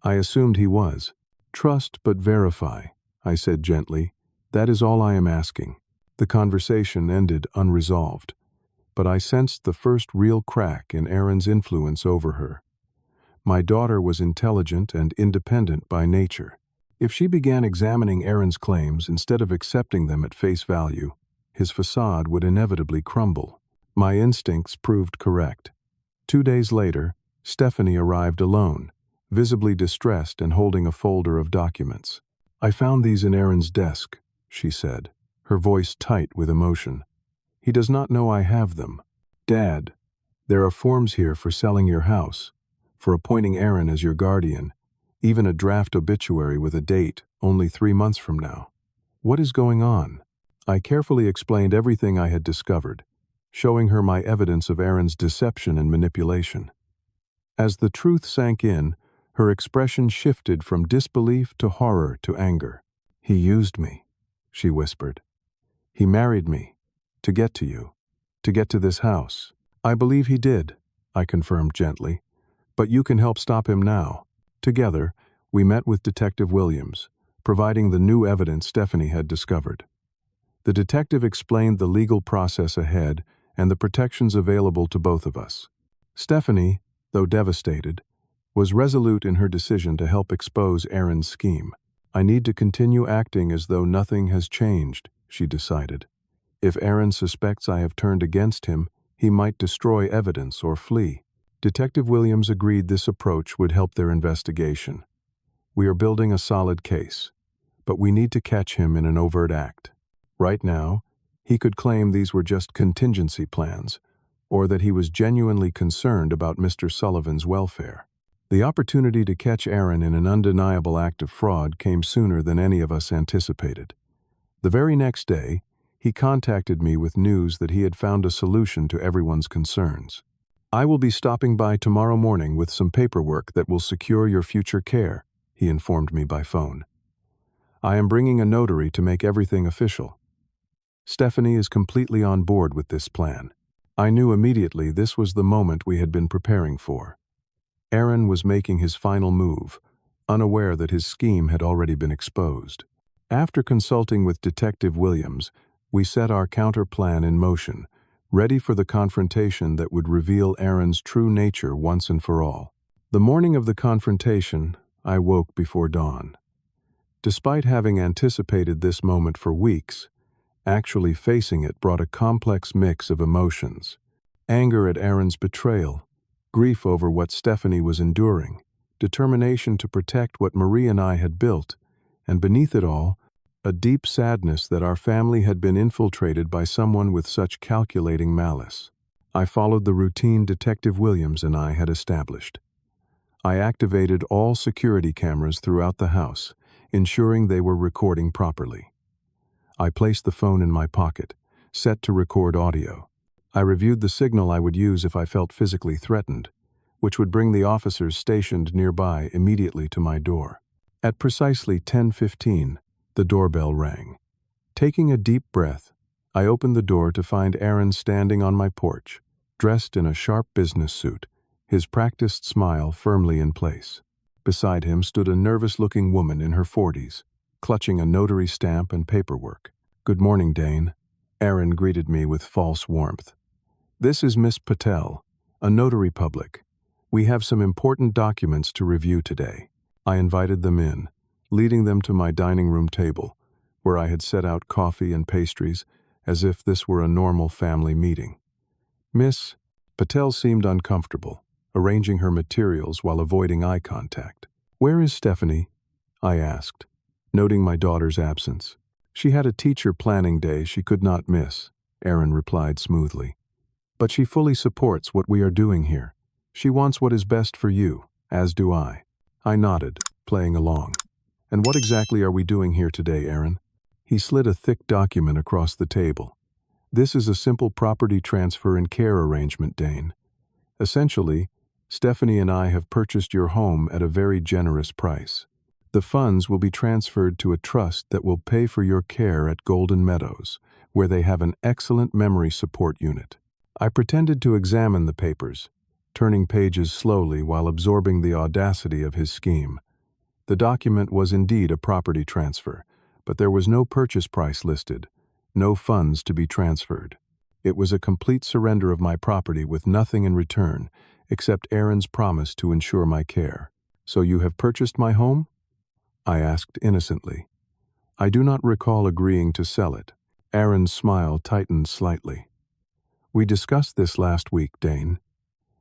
I assumed he was." "Trust but verify," I said gently. "That is all I am asking." The conversation ended unresolved, but I sensed the first real crack in Aaron's influence over her. My daughter was intelligent and independent by nature. If she began examining Aaron's claims instead of accepting them at face value, his facade would inevitably crumble. My instincts proved correct. 2 days later, Stephanie arrived alone, visibly distressed and holding a folder of documents. "I found these in Aaron's desk," she said, her voice tight with emotion. "He does not know I have them. Dad, there are forms here for selling your house, for appointing Aaron as your guardian, even a draft obituary with a date only 3 months from now. What is going on?" I carefully explained everything I had discovered, showing her my evidence of Aaron's deception and manipulation. As the truth sank in, her expression shifted from disbelief to horror to anger. "He used me," she whispered. "He married me, to get to you, to get to this house." "I believe he did," I confirmed gently. "But you can help stop him now." Together, we met with Detective Williams, providing the new evidence Stephanie had discovered. The detective explained the legal process ahead and the protections available to both of us. Stephanie, though devastated, was resolute in her decision to help expose Aaron's scheme. "I need to continue acting as though nothing has changed," she decided. "If Aaron suspects I have turned against him, he might destroy evidence or flee." Detective Williams agreed this approach would help their investigation. "We are building a solid case, but we need to catch him in an overt act. Right now, he could claim these were just contingency plans, or that he was genuinely concerned about Mr. Sullivan's welfare. The opportunity to catch Aaron in an undeniable act of fraud came sooner than any of us anticipated. The very next day, he contacted me with news that he had found a solution to everyone's concerns. "I will be stopping by tomorrow morning with some paperwork that will secure your future care," he informed me by phone. "I am bringing a notary to make everything official. Stephanie is completely on board with this plan." I knew immediately this was the moment we had been preparing for. Aaron was making his final move, unaware that his scheme had already been exposed. After consulting with Detective Williams, we set our counter-plan in motion, ready for the confrontation that would reveal Aaron's true nature once and for all. The morning of the confrontation, I woke before dawn. Despite having anticipated this moment for weeks, actually facing it brought a complex mix of emotions. Anger at Aaron's betrayal, grief over what Stephanie was enduring, determination to protect what Marie and I had built, and beneath it all, a deep sadness that our family had been infiltrated by someone with such calculating malice. I followed the routine Detective Williams and I had established. I activated all security cameras throughout the house, ensuring they were recording properly. I placed the phone in my pocket, set to record audio. I reviewed the signal I would use if I felt physically threatened, which would bring the officers stationed nearby immediately to my door. At precisely 10:15, the doorbell rang. Taking a deep breath, I opened the door to find Aaron standing on my porch, dressed in a sharp business suit, his practiced smile firmly in place. Beside him stood a nervous-looking woman in her 40s, clutching a notary stamp and paperwork. "Good morning, Dane," Aaron greeted me with false warmth. "This is Miss Patel, a notary public. We have some important documents to review today." I invited them in, leading them to my dining room table, where I had set out coffee and pastries as if this were a normal family meeting. Miss Patel seemed uncomfortable, arranging her materials while avoiding eye contact. "Where is Stephanie?" I asked, noting my daughter's absence. "She had a teacher planning day she could not miss," Aaron replied smoothly. "But she fully supports what we are doing here. She wants what is best for you, as do I." I nodded, playing along. "And what exactly are we doing here today, Aaron?" He slid a thick document across the table. "This is a simple property transfer and care arrangement, Dane. Essentially, Stephanie and I have purchased your home at a very generous price. The funds will be transferred to a trust that will pay for your care at Golden Meadows, where they have an excellent memory support unit." I pretended to examine the papers, turning pages slowly while absorbing the audacity of his scheme. The document was indeed a property transfer, but there was no purchase price listed, no funds to be transferred. It was a complete surrender of my property with nothing in return, except Aaron's promise to ensure my care. "So you have purchased my home?" I asked innocently. "I do not recall agreeing to sell it." Aaron's smile tightened slightly. "We discussed this last week, Dane.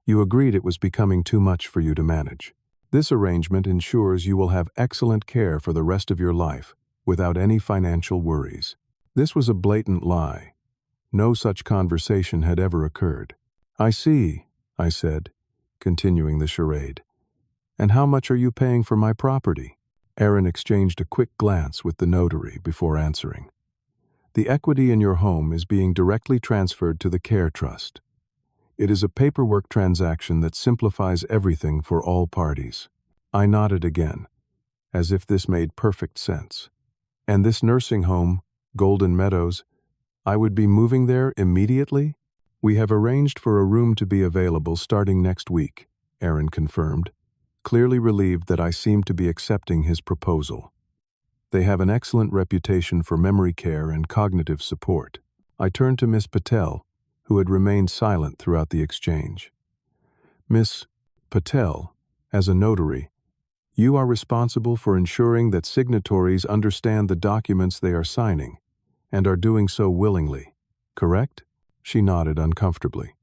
You agreed it was becoming too much for you to manage. This arrangement ensures you will have excellent care for the rest of your life, without any financial worries." This was a blatant lie. No such conversation had ever occurred. "I see," I said, continuing the charade. "And how much are you paying for my property?" Aaron exchanged a quick glance with the notary before answering. "The equity in your home is being directly transferred to the Care Trust. It is a paperwork transaction that simplifies everything for all parties." I nodded again, as if this made perfect sense. "And this nursing home, Golden Meadows, I would be moving there immediately?" "We have arranged for a room to be available starting next week," Aaron confirmed, clearly relieved that I seemed to be accepting his proposal. "They have an excellent reputation for memory care and cognitive support." I turned to Miss Patel, who had remained silent throughout the exchange. "Miss Patel, as a notary, you are responsible for ensuring that signatories understand the documents they are signing, and are doing so willingly, correct?" She nodded uncomfortably.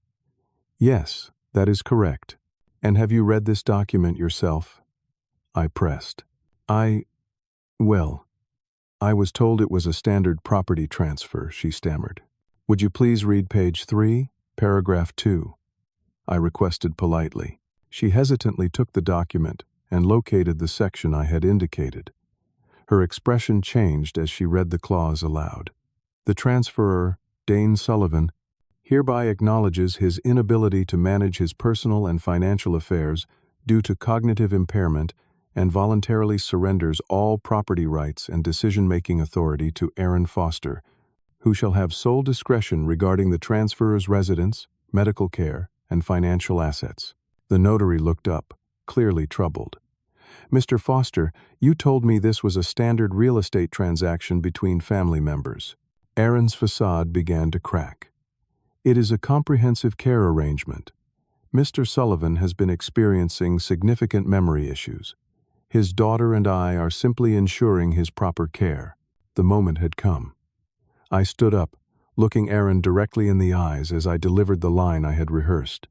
"Yes, that is correct. And have you read this document yourself?" I pressed. Well, I was told it was a standard property transfer," she stammered. "Would you please read page 3, paragraph 2? I requested politely. She hesitantly took the document and located the section I had indicated. Her expression changed as she read the clause aloud. The transferor, Dane Sullivan, hereby acknowledges his inability to manage his personal and financial affairs due to cognitive impairment and voluntarily surrenders all property rights and decision-making authority to Aaron Foster, who shall have sole discretion regarding the transferor's residence, medical care, and financial assets. The notary looked up, clearly troubled. Mr. Foster, you told me this was a standard real estate transaction between family members. Aaron's facade began to crack. It is a comprehensive care arrangement. Mr. Sullivan has been experiencing significant memory issues. His daughter and I are simply ensuring his proper care. The moment had come. I stood up, looking Aaron directly in the eyes as I delivered the line I had rehearsed.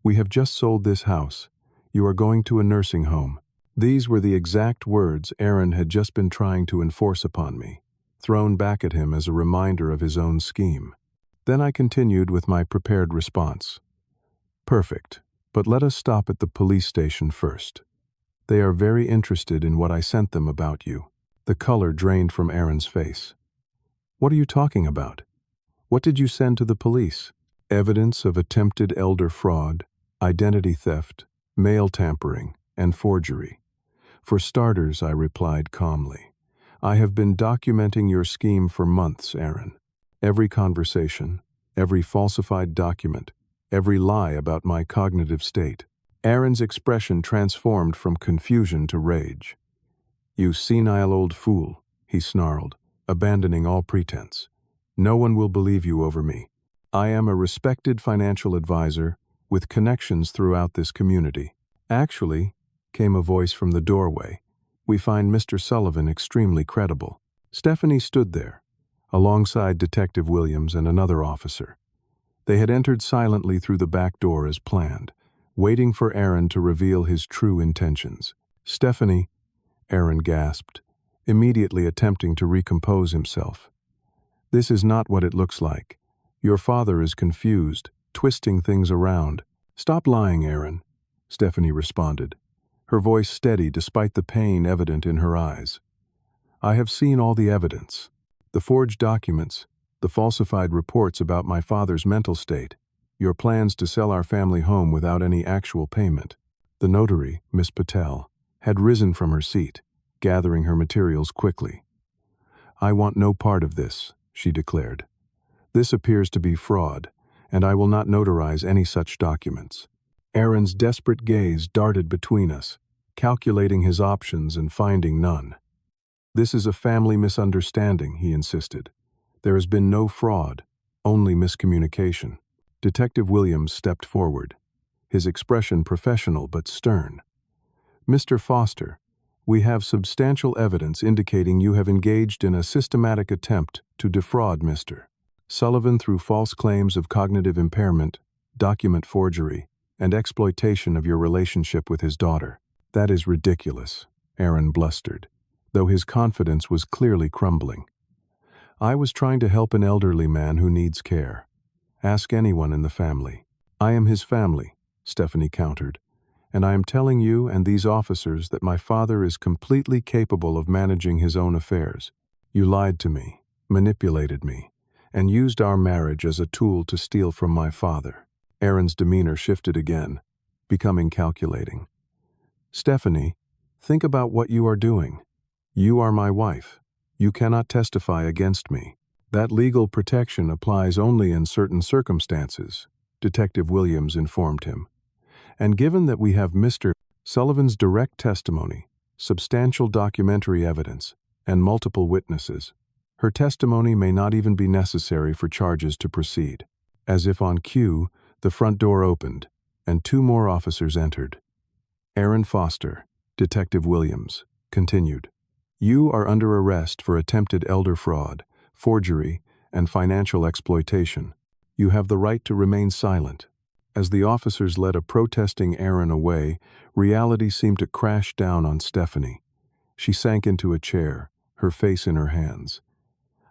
We have just sold this house. You are going to a nursing home. These were the exact words Aaron had just been trying to enforce upon me, thrown back at him as a reminder of his own scheme. Then I continued with my prepared response. Perfect, but let us stop at the police station first. They are very interested in what I sent them about you. The color drained from Aaron's face. What are you talking about? What did you send to the police? Evidence of attempted elder fraud, identity theft, mail tampering, and forgery. For starters, I replied calmly, I have been documenting your scheme for months, Aaron. Every conversation, every falsified document, every lie about my cognitive state. Aaron's expression transformed from confusion to rage. You senile old fool, he snarled, abandoning all pretense. No one will believe you over me. I am a respected financial advisor with connections throughout this community. Actually, came a voice from the doorway, we find Mr. Sullivan extremely credible. Stephanie stood there, alongside Detective Williams and another officer. They had entered silently through the back door as planned, waiting for Aaron to reveal his true intentions. Stephanie, Aaron gasped, immediately attempting to recompose himself. This is not what it looks like. Your father is confused, twisting things around. Stop lying, Aaron, Stephanie responded, her voice steady despite the pain evident in her eyes. I have seen all the evidence. The forged documents, the falsified reports about my father's mental state, your plans to sell our family home without any actual payment. The notary, Miss Patel, had risen from her seat, gathering her materials quickly. I want no part of this, she declared. This appears to be fraud, and I will not notarize any such documents. Aaron's desperate gaze darted between us, calculating his options and finding none. This is a family misunderstanding, he insisted. There has been no fraud, only miscommunication. Detective Williams stepped forward, his expression professional but stern. Mr. Foster, we have substantial evidence indicating you have engaged in a systematic attempt to defraud Mr. Sullivan through false claims of cognitive impairment, document forgery, and exploitation of your relationship with his daughter. That is ridiculous, Aaron blustered, though his confidence was clearly crumbling. I was trying to help an elderly man who needs care. Ask anyone in the family. I am his family, Stephanie countered, and I am telling you and these officers that my father is completely capable of managing his own affairs. You lied to me, manipulated me, and used our marriage as a tool to steal from my father. Aaron's demeanor shifted again, becoming calculating. Stephanie, think about what you are doing. You are my wife. You cannot testify against me. That legal protection applies only in certain circumstances, Detective Williams informed him. And given that we have Mr. Sullivan's direct testimony, substantial documentary evidence, and multiple witnesses, her testimony may not even be necessary for charges to proceed. As if on cue, the front door opened, and two more officers entered. Aaron Foster, Detective Williams, continued. You are under arrest for attempted elder fraud, forgery, and financial exploitation. You have the right to remain silent. As the officers led a protesting Aaron away, reality seemed to crash down on Stephanie. She sank into a chair, her face in her hands.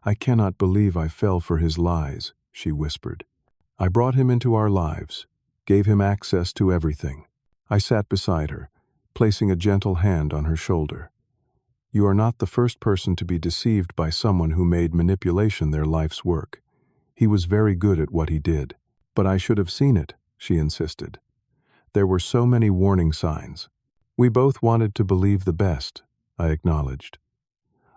I cannot believe I fell for his lies, she whispered. I brought him into our lives, gave him access to everything. I sat beside her, placing a gentle hand on her shoulder. You are not the first person to be deceived by someone who made manipulation their life's work. He was very good at what he did. But I should have seen it, she insisted. There were so many warning signs. We both wanted to believe the best, I acknowledged.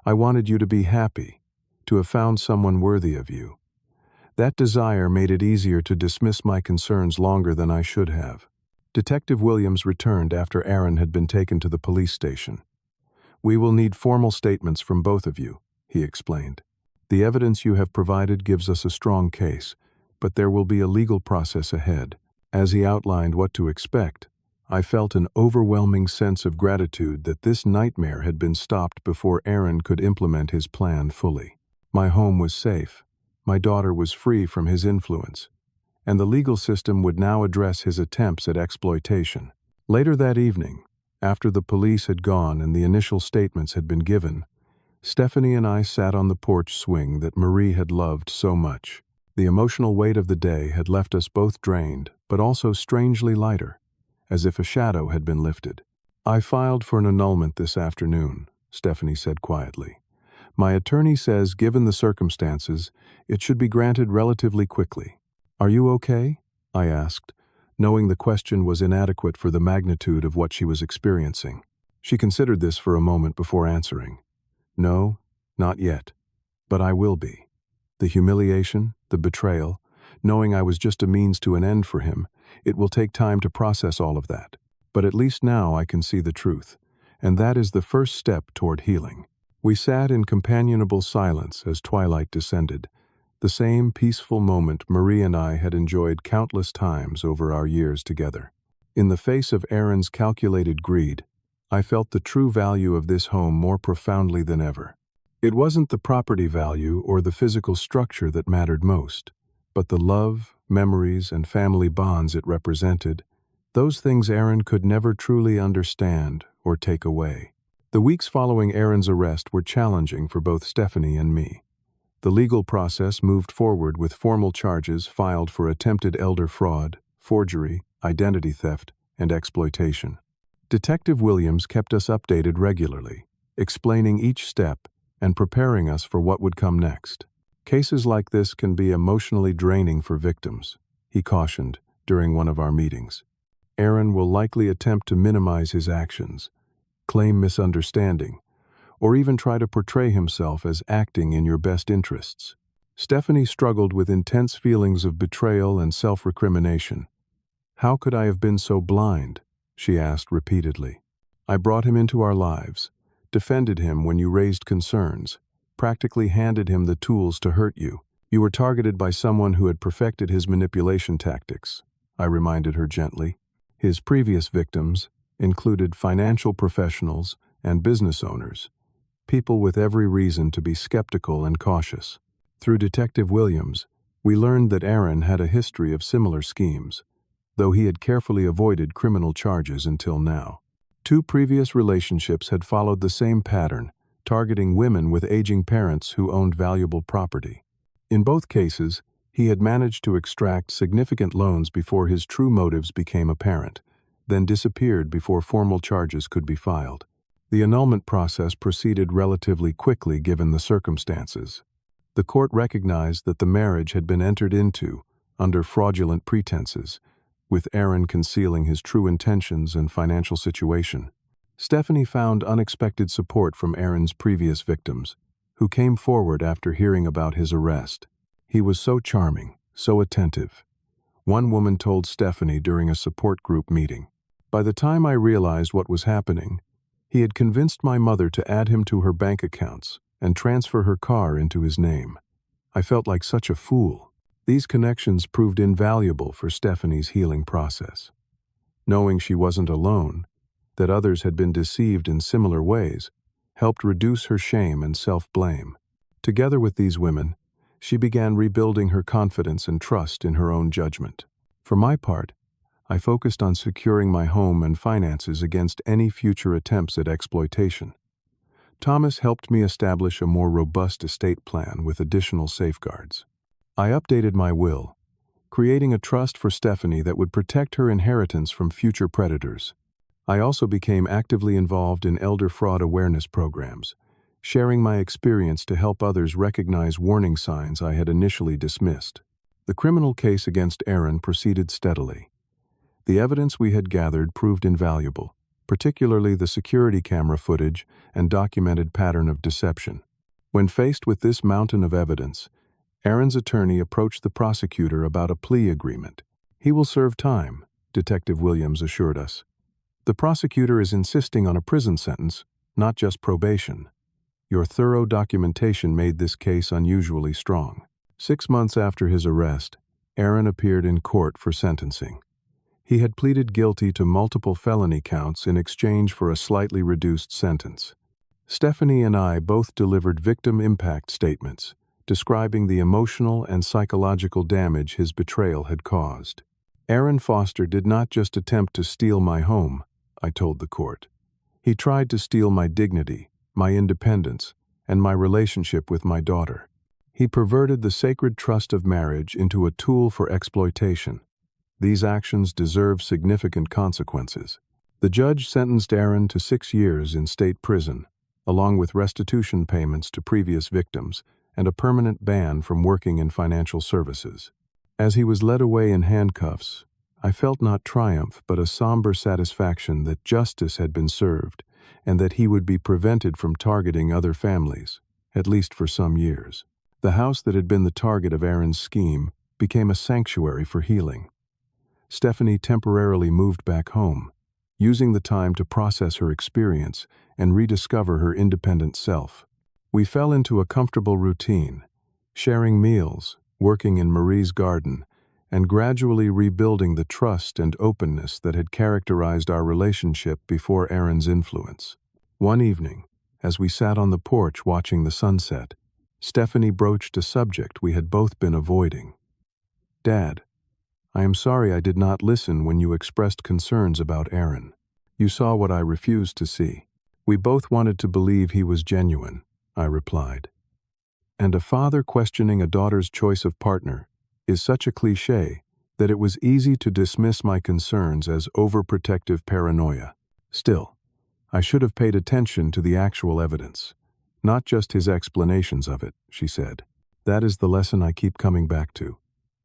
I wanted you to be happy, to have found someone worthy of you. That desire made it easier to dismiss my concerns longer than I should have. Detective Williams returned after Aaron had been taken to the police station. We will need formal statements from both of you, he explained. The evidence you have provided gives us a strong case, but there will be a legal process ahead. As he outlined what to expect, I felt an overwhelming sense of gratitude that this nightmare had been stopped before Aaron could implement his plan fully. My home was safe, my daughter was free from his influence, and the legal system would now address his attempts at exploitation. Later that evening, after the police had gone and the initial statements had been given, Stephanie and I sat on the porch swing that Marie had loved so much. The emotional weight of the day had left us both drained, but also strangely lighter, as if a shadow had been lifted. I filed for an annulment this afternoon, Stephanie said quietly. My attorney says, given the circumstances, it should be granted relatively quickly. Are you okay? I asked, knowing the question was inadequate for the magnitude of what she was experiencing. She considered this for a moment before answering. No, not yet, but I will be. The humiliation, the betrayal, knowing I was just a means to an end for him, it will take time to process all of that. But at least now I can see the truth, and that is the first step toward healing. We sat in companionable silence as twilight descended, the same peaceful moment Marie and I had enjoyed countless times over our years together. In the face of Aaron's calculated greed, I felt the true value of this home more profoundly than ever. It wasn't the property value or the physical structure that mattered most, but the love, memories, and family bonds it represented. Those things Aaron could never truly understand or take away. The weeks following Aaron's arrest were challenging for both Stephanie and me. The legal process moved forward with formal charges filed for attempted elder fraud, forgery, identity theft, and exploitation. Detective Williams kept us updated regularly, explaining each step and preparing us for what would come next. Cases like this can be emotionally draining for victims, he cautioned during one of our meetings. Aaron will likely attempt to minimize his actions, claim misunderstanding, or even try to portray himself as acting in your best interests. Stephanie struggled with intense feelings of betrayal and self-recrimination. How could I have been so blind? She asked repeatedly. I brought him into our lives, defended him when you raised concerns, practically handed him the tools to hurt you. You were targeted by someone who had perfected his manipulation tactics, I reminded her gently. His previous victims included financial professionals and business owners, people with every reason to be skeptical and cautious. Through Detective Williams, we learned that Aaron had a history of similar schemes, though he had carefully avoided criminal charges until now. 2 previous relationships had followed the same pattern, targeting women with aging parents who owned valuable property. In both cases, he had managed to extract significant loans before his true motives became apparent, then disappeared before formal charges could be filed. The annulment process proceeded relatively quickly given the circumstances. The court recognized that the marriage had been entered into under fraudulent pretenses, with Aaron concealing his true intentions and financial situation. Stephanie found unexpected support from Aaron's previous victims, who came forward after hearing about his arrest. He was so charming, so attentive. One woman told Stephanie during a support group meeting. By the time I realized what was happening, he had convinced my mother to add him to her bank accounts and transfer her car into his name. I felt like such a fool. These connections proved invaluable for Stephanie's healing process. Knowing she wasn't alone, that others had been deceived in similar ways, helped reduce her shame and self-blame. Together with these women, she began rebuilding her confidence and trust in her own judgment. For my part, I focused on securing my home and finances against any future attempts at exploitation. Thomas helped me establish a more robust estate plan with additional safeguards. I updated my will, creating a trust for Stephanie that would protect her inheritance from future predators. I also became actively involved in elder fraud awareness programs, sharing my experience to help others recognize warning signs I had initially dismissed. The criminal case against Aaron proceeded steadily. The evidence we had gathered proved invaluable, particularly the security camera footage and documented pattern of deception. When faced with this mountain of evidence, Aaron's attorney approached the prosecutor about a plea agreement. "He will serve time," Detective Williams assured us. "The prosecutor is insisting on a prison sentence, not just probation. Your thorough documentation made this case unusually strong." 6 months after his arrest, Aaron appeared in court for sentencing. He had pleaded guilty to multiple felony counts in exchange for a slightly reduced sentence. Stephanie and I both delivered victim impact statements, describing the emotional and psychological damage his betrayal had caused. "Aaron Foster did not just attempt to steal my home," I told the court. "He tried to steal my dignity, my independence, and my relationship with my daughter. He perverted the sacred trust of marriage into a tool for exploitation. These actions deserve significant consequences." The judge sentenced Aaron to 6 years in state prison, along with restitution payments to previous victims and a permanent ban from working in financial services. As he was led away in handcuffs, I felt not triumph but a somber satisfaction that justice had been served and that he would be prevented from targeting other families, at least for some years. The house that had been the target of Aaron's scheme became a sanctuary for healing. Stephanie temporarily moved back home, using the time to process her experience and rediscover her independent self. We fell into a comfortable routine, sharing meals, working in Marie's garden, and gradually rebuilding the trust and openness that had characterized our relationship before Aaron's influence. One evening, as we sat on the porch watching the sunset, Stephanie broached a subject we had both been avoiding. "Dad, I am sorry I did not listen when you expressed concerns about Aaron. You saw what I refused to see." "We both wanted to believe he was genuine," I replied. "And a father questioning a daughter's choice of partner is such a cliché that it was easy to dismiss my concerns as overprotective paranoia. Still, I should have paid attention to the actual evidence, not just his explanations of it," she said. "That is the lesson I keep coming back to.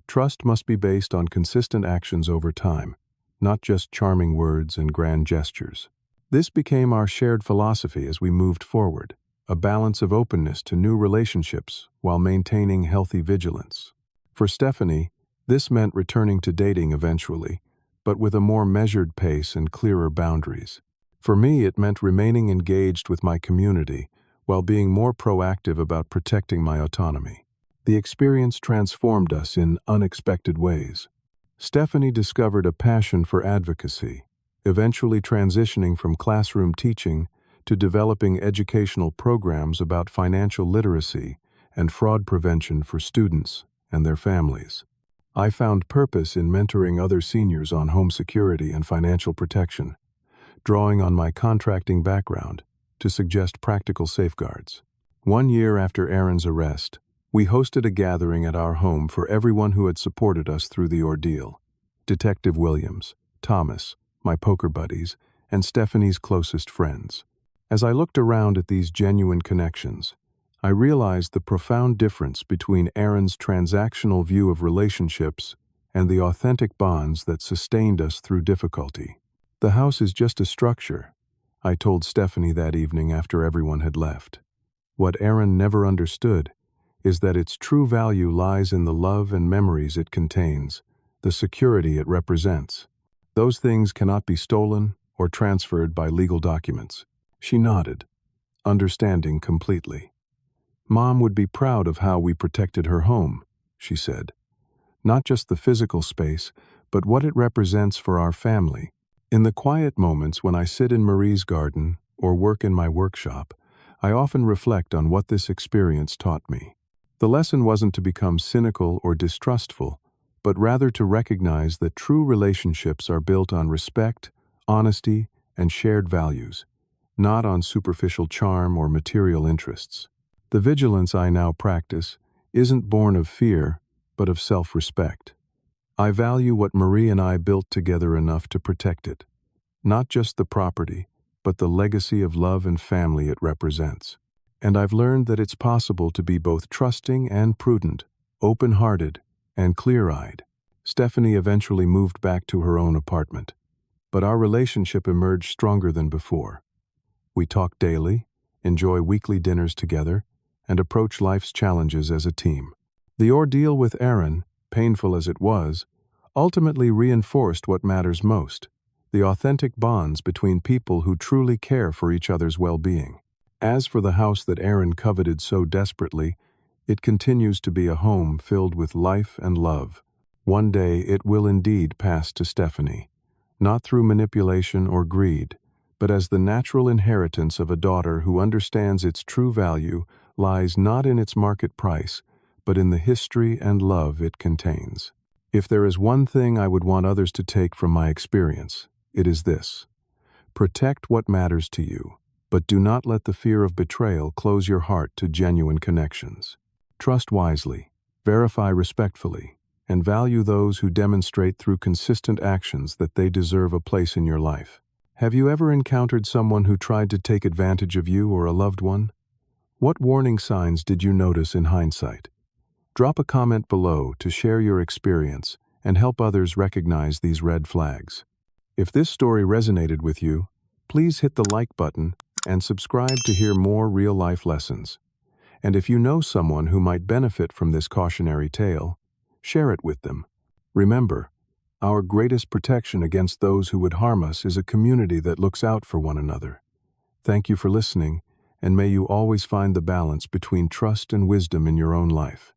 Trust must be based on consistent actions over time, not just charming words and grand gestures." This became our shared philosophy as we moved forward, a balance of openness to new relationships while maintaining healthy vigilance. For Stephanie, this meant returning to dating eventually, but with a more measured pace and clearer boundaries. For me, it meant remaining engaged with my community while being more proactive about protecting my autonomy. The experience transformed us in unexpected ways. Stephanie discovered a passion for advocacy, eventually transitioning from classroom teaching to developing educational programs about financial literacy and fraud prevention for students and their families. I found purpose in mentoring other seniors on home security and financial protection, drawing on my contracting background to suggest practical safeguards. 1 year after Aaron's arrest, we hosted a gathering at our home for everyone who had supported us through the ordeal: Detective Williams, Thomas, my poker buddies, and Stephanie's closest friends. As I looked around at these genuine connections, I realized the profound difference between Aaron's transactional view of relationships and the authentic bonds that sustained us through difficulty. "The house is just a structure," I told Stephanie that evening after everyone had left. "What Aaron never understood is that its true value lies in the love and memories it contains, the security it represents. Those things cannot be stolen or transferred by legal documents." She nodded, understanding completely. "Mom would be proud of how we protected her home," she said. "Not just the physical space, but what it represents for our family." In the quiet moments when I sit in Marie's garden or work in my workshop, I often reflect on what this experience taught me. The lesson wasn't to become cynical or distrustful, but rather to recognize that true relationships are built on respect, honesty, and shared values, not on superficial charm or material interests. The vigilance I now practice isn't born of fear, but of self-respect. I value what Marie and I built together enough to protect it. Not just the property, but the legacy of love and family it represents. And I've learned that it's possible to be both trusting and prudent, open-hearted and clear-eyed. Stephanie eventually moved back to her own apartment, but our relationship emerged stronger than before. We talk daily, enjoy weekly dinners together, and approach life's challenges as a team. The ordeal with Aaron, painful as it was, ultimately reinforced what matters most: the authentic bonds between people who truly care for each other's well-being. As for the house that Aaron coveted so desperately, it continues to be a home filled with life and love. One day it will indeed pass to Stephanie, not through manipulation or greed, but as the natural inheritance of a daughter who understands its true value lies not in its market price, but in the history and love it contains. If there is one thing I would want others to take from my experience, it is this: protect what matters to you, but do not let the fear of betrayal close your heart to genuine connections. Trust wisely, verify respectfully, and value those who demonstrate through consistent actions that they deserve a place in your life. Have you ever encountered someone who tried to take advantage of you or a loved one? What warning signs did you notice in hindsight? Drop a comment below to share your experience and help others recognize these red flags. If this story resonated with you, please hit the like button and subscribe to hear more real-life lessons. And if you know someone who might benefit from this cautionary tale, share it with them. Remember, our greatest protection against those who would harm us is a community that looks out for one another. Thank you for listening, and may you always find the balance between trust and wisdom in your own life.